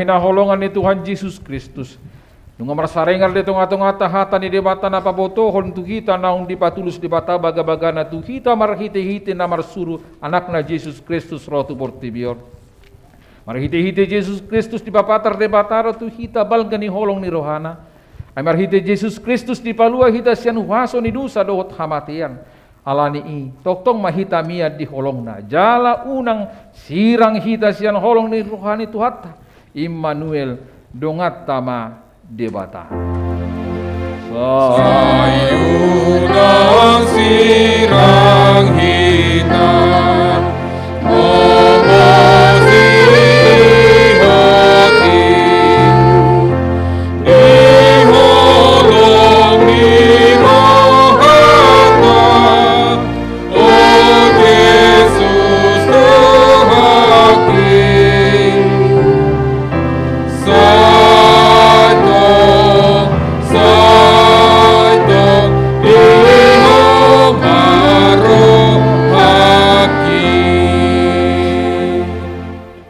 hinaholongan ni Tuhan Yesus Kristus Nunga marasarengar de tonga-tonga tahata ni debata na pabotohon tu kita naung dipatulus debata baga-bagana tu kita marhite-hite na marsuru anak na Jesus Kristus rotu portibior. Marhite-hite Jesus Kristus di papatar debataro tu kita balgani holong ni rohana. Ay marhite Jesus Kristus di palua hita sian huaso ni dusa dohot hamatian. Alani i toktong mahita mia di holong na. Jala unang sirang hita sian holong ni rohani tuhata. Immanuel dongat tama debata. Sayunang sirang hitam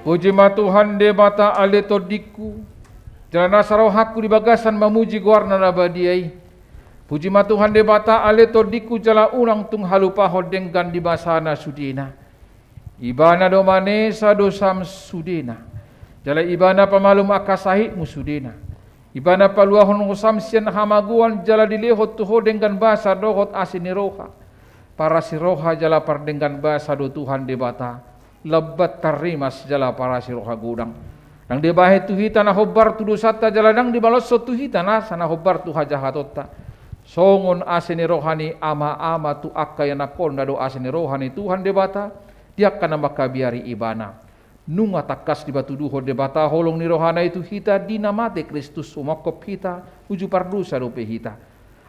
Puji Tuhan debata aleto diku jalana sarohaku di bagasan memuji guarna nabadiai. Puji Tuhan debata aleto diku jala unang tung halupa hodenggan di basana sudina. Ibana domane sadosam sudina. Jala ibana pamalum akasahit musudina. Ibana paluahon usam sian hamaguan jala dilehot tu hodenggan basa dohot asiniroha. Para siroha jala pardenggan basa do Tuhan debata. Lebat tarimas jala para siroha gudang. Nang debahe tu hita na hobar tu dosata jala nang dibalos tu hita na sana hobar tu hajahatota. Songon asini rohani ama-ama tu akka yana konda do asini rohani Tuhan debata dia kana makabiari ibana. Nunga takas di batu duho debata holong ni rohana itu hita dinamate Kristus umakop hita uju pardusa dope hita.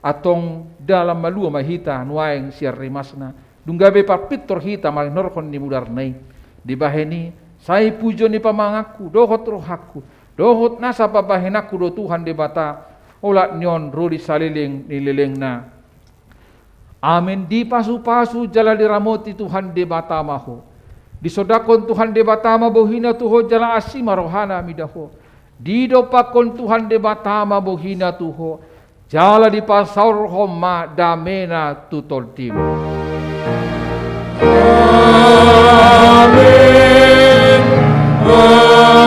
Atong dalam malua mahita nuaeng siar rimasna. Dunggabe parpitor hita marinorkon ni mudar nai. Di baheni saya pujo ni pamangaku dohot rohaku dohot nasa pabahenaku do Tuhan debata olat nyon rodi saliling nilileng na amin di pasu-pasu jala diramoti Tuhan debata maho di sodakon Tuhan debata ma bohina tuho jala asima rohana midaho di dopakon Tuhan debata ma bohina tuho jala di pasar homa damena tutol tim. Amin, amin,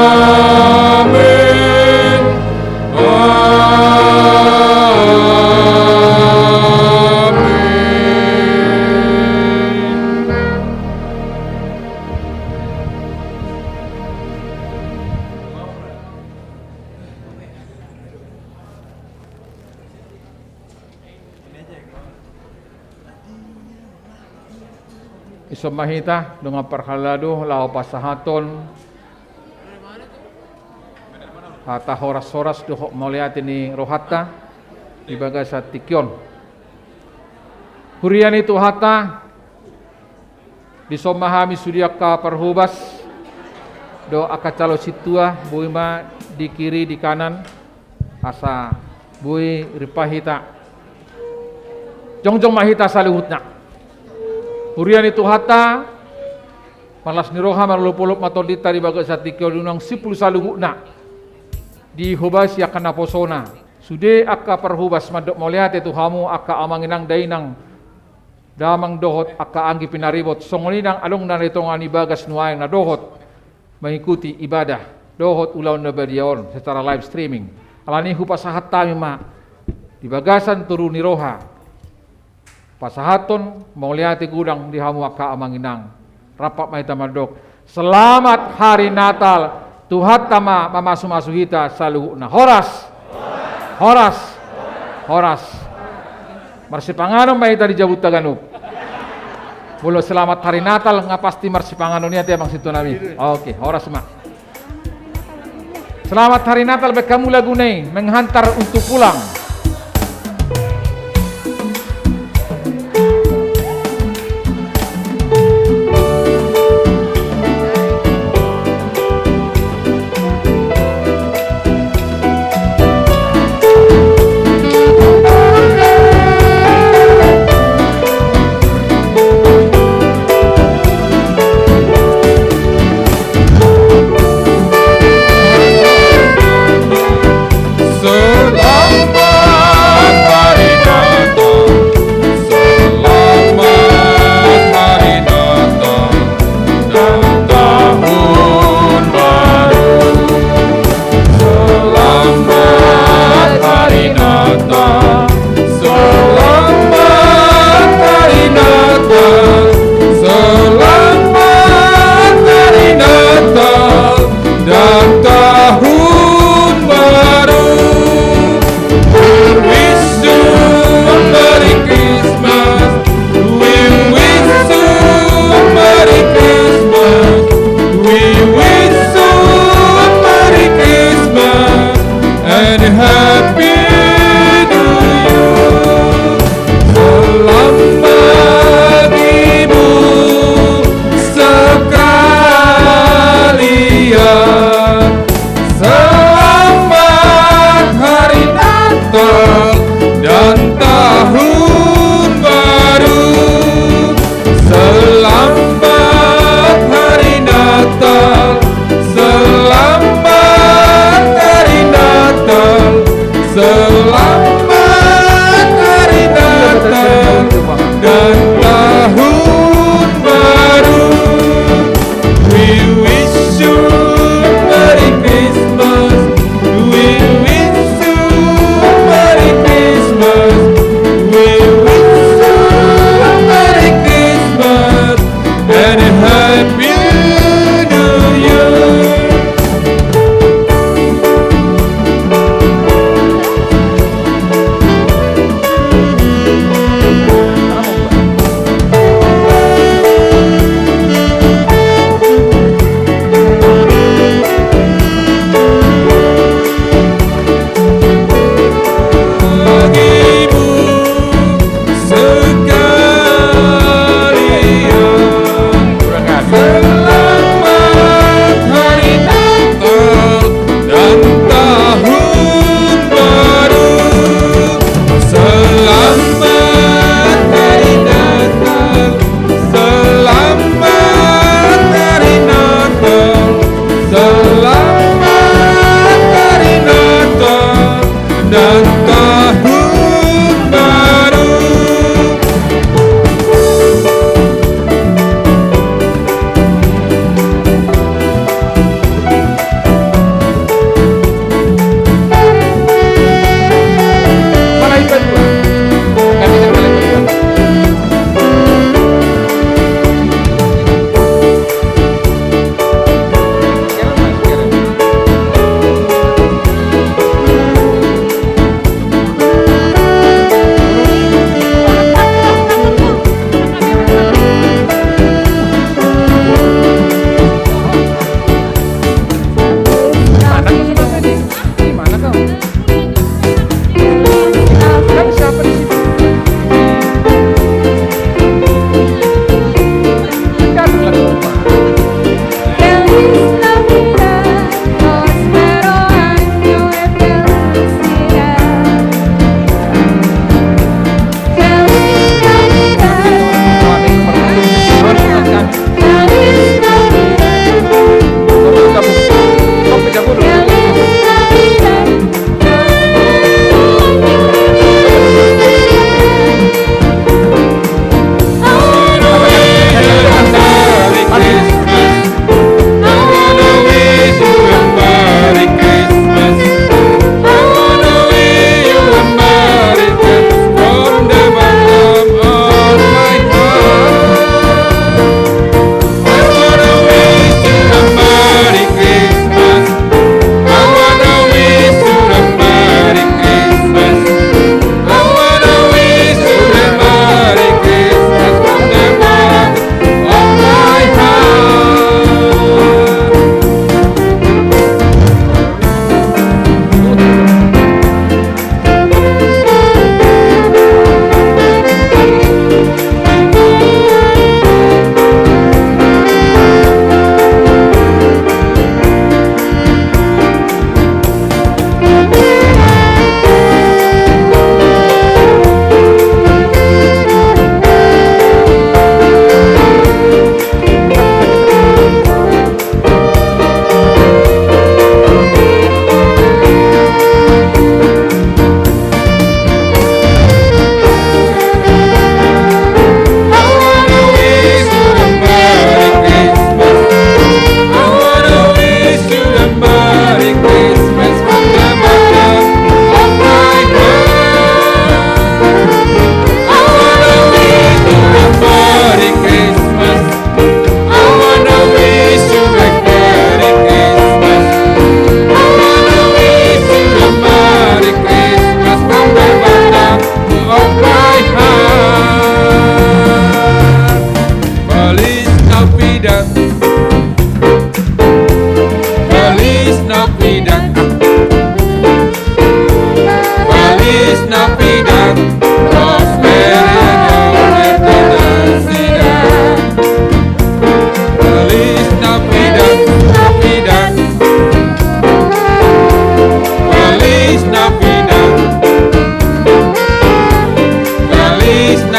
Iso mahita dengan perhalado lao pasahaton hata horas-horas dohok moliati ni rohata di bagasa tikyon hurian itu hata disomahami sudiaka perhubas do akacalo situa buima di kiri di kanan asa bui ripahita jongjong mahita saluhutna hurian itu hata malas niroha marlupulup matodita di bagas satikyo dunang sipul saluhutna di hubas ya kana posona sude akka perhubas madok moliate tu hamu akka amanginang dainang damang dohot akka anggi pinaribot songolinang alung naritongani bagas nuaing na dohot mengikuti ibadah dohot ulaw na badiaon secara live streaming alani hupasahat tami ma di bagasan turu niroha pasahaton mauliati gudang di hamu akka amanginang rapat mahita madok selamat hari Natal Tuhan tama mamasu-masu hita saluhuna horas horas horas marsipanganon mahita di Jabut Taganub mulo selamat hari Natal ngapasti marsipanganon niya tiamang situ nami oke horas mak selamat hari Natal bekamu lagunay menghantar untuk pulang. Selamat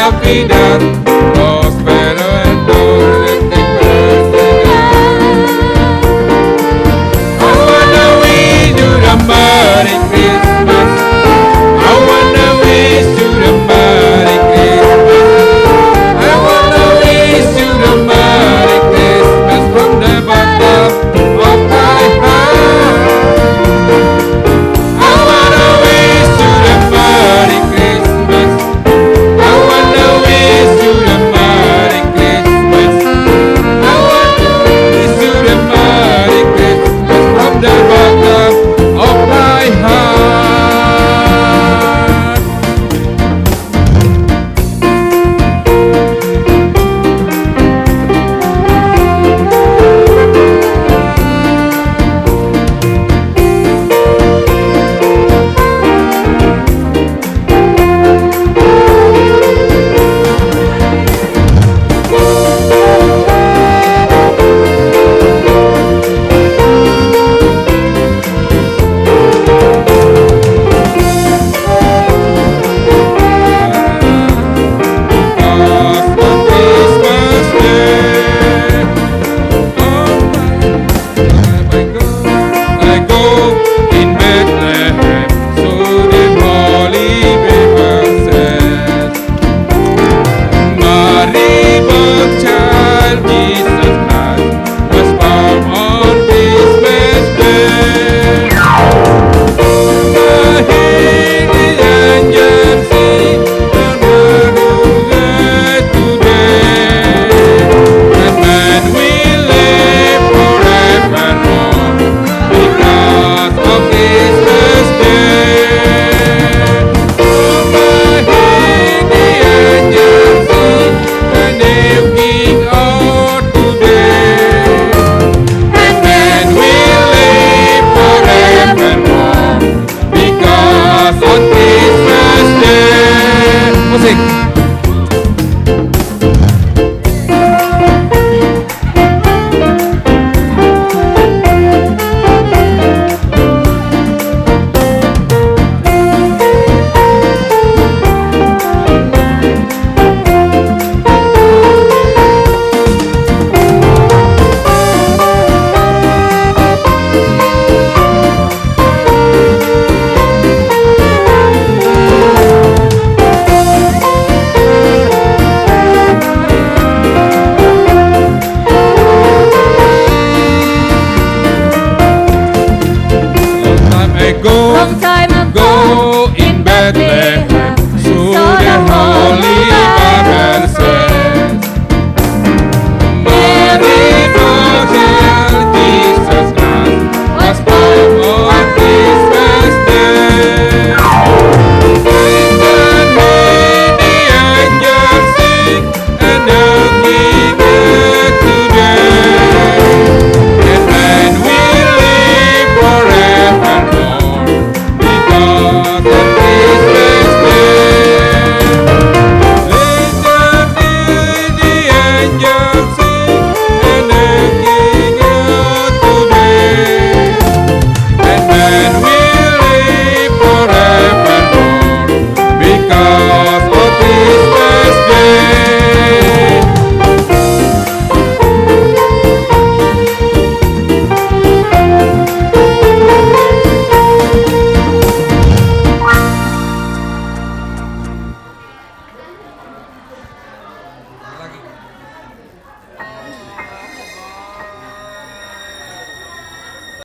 Navidad, prospero and blessed I wanna wish you the Merry Christmas. I wanna wish you the Merry Christmas. I wanna wish you the Merry Christmas from the bottom of my heart. I wanna wish you the Merry Christmas. I wanna wish you the Merry Christmas. I wanna wish you the Merry Christmas from the bottom of my heart. I go in Bethlehem, so the holy river says, Mary, but child Jesus Christ was born on Christmas Day. The angels sing, the bird today, and man will live forevermore because of Christmas Day. The angels sing, the new King out today, and man will live forevermore because on Christmas Day. Musik.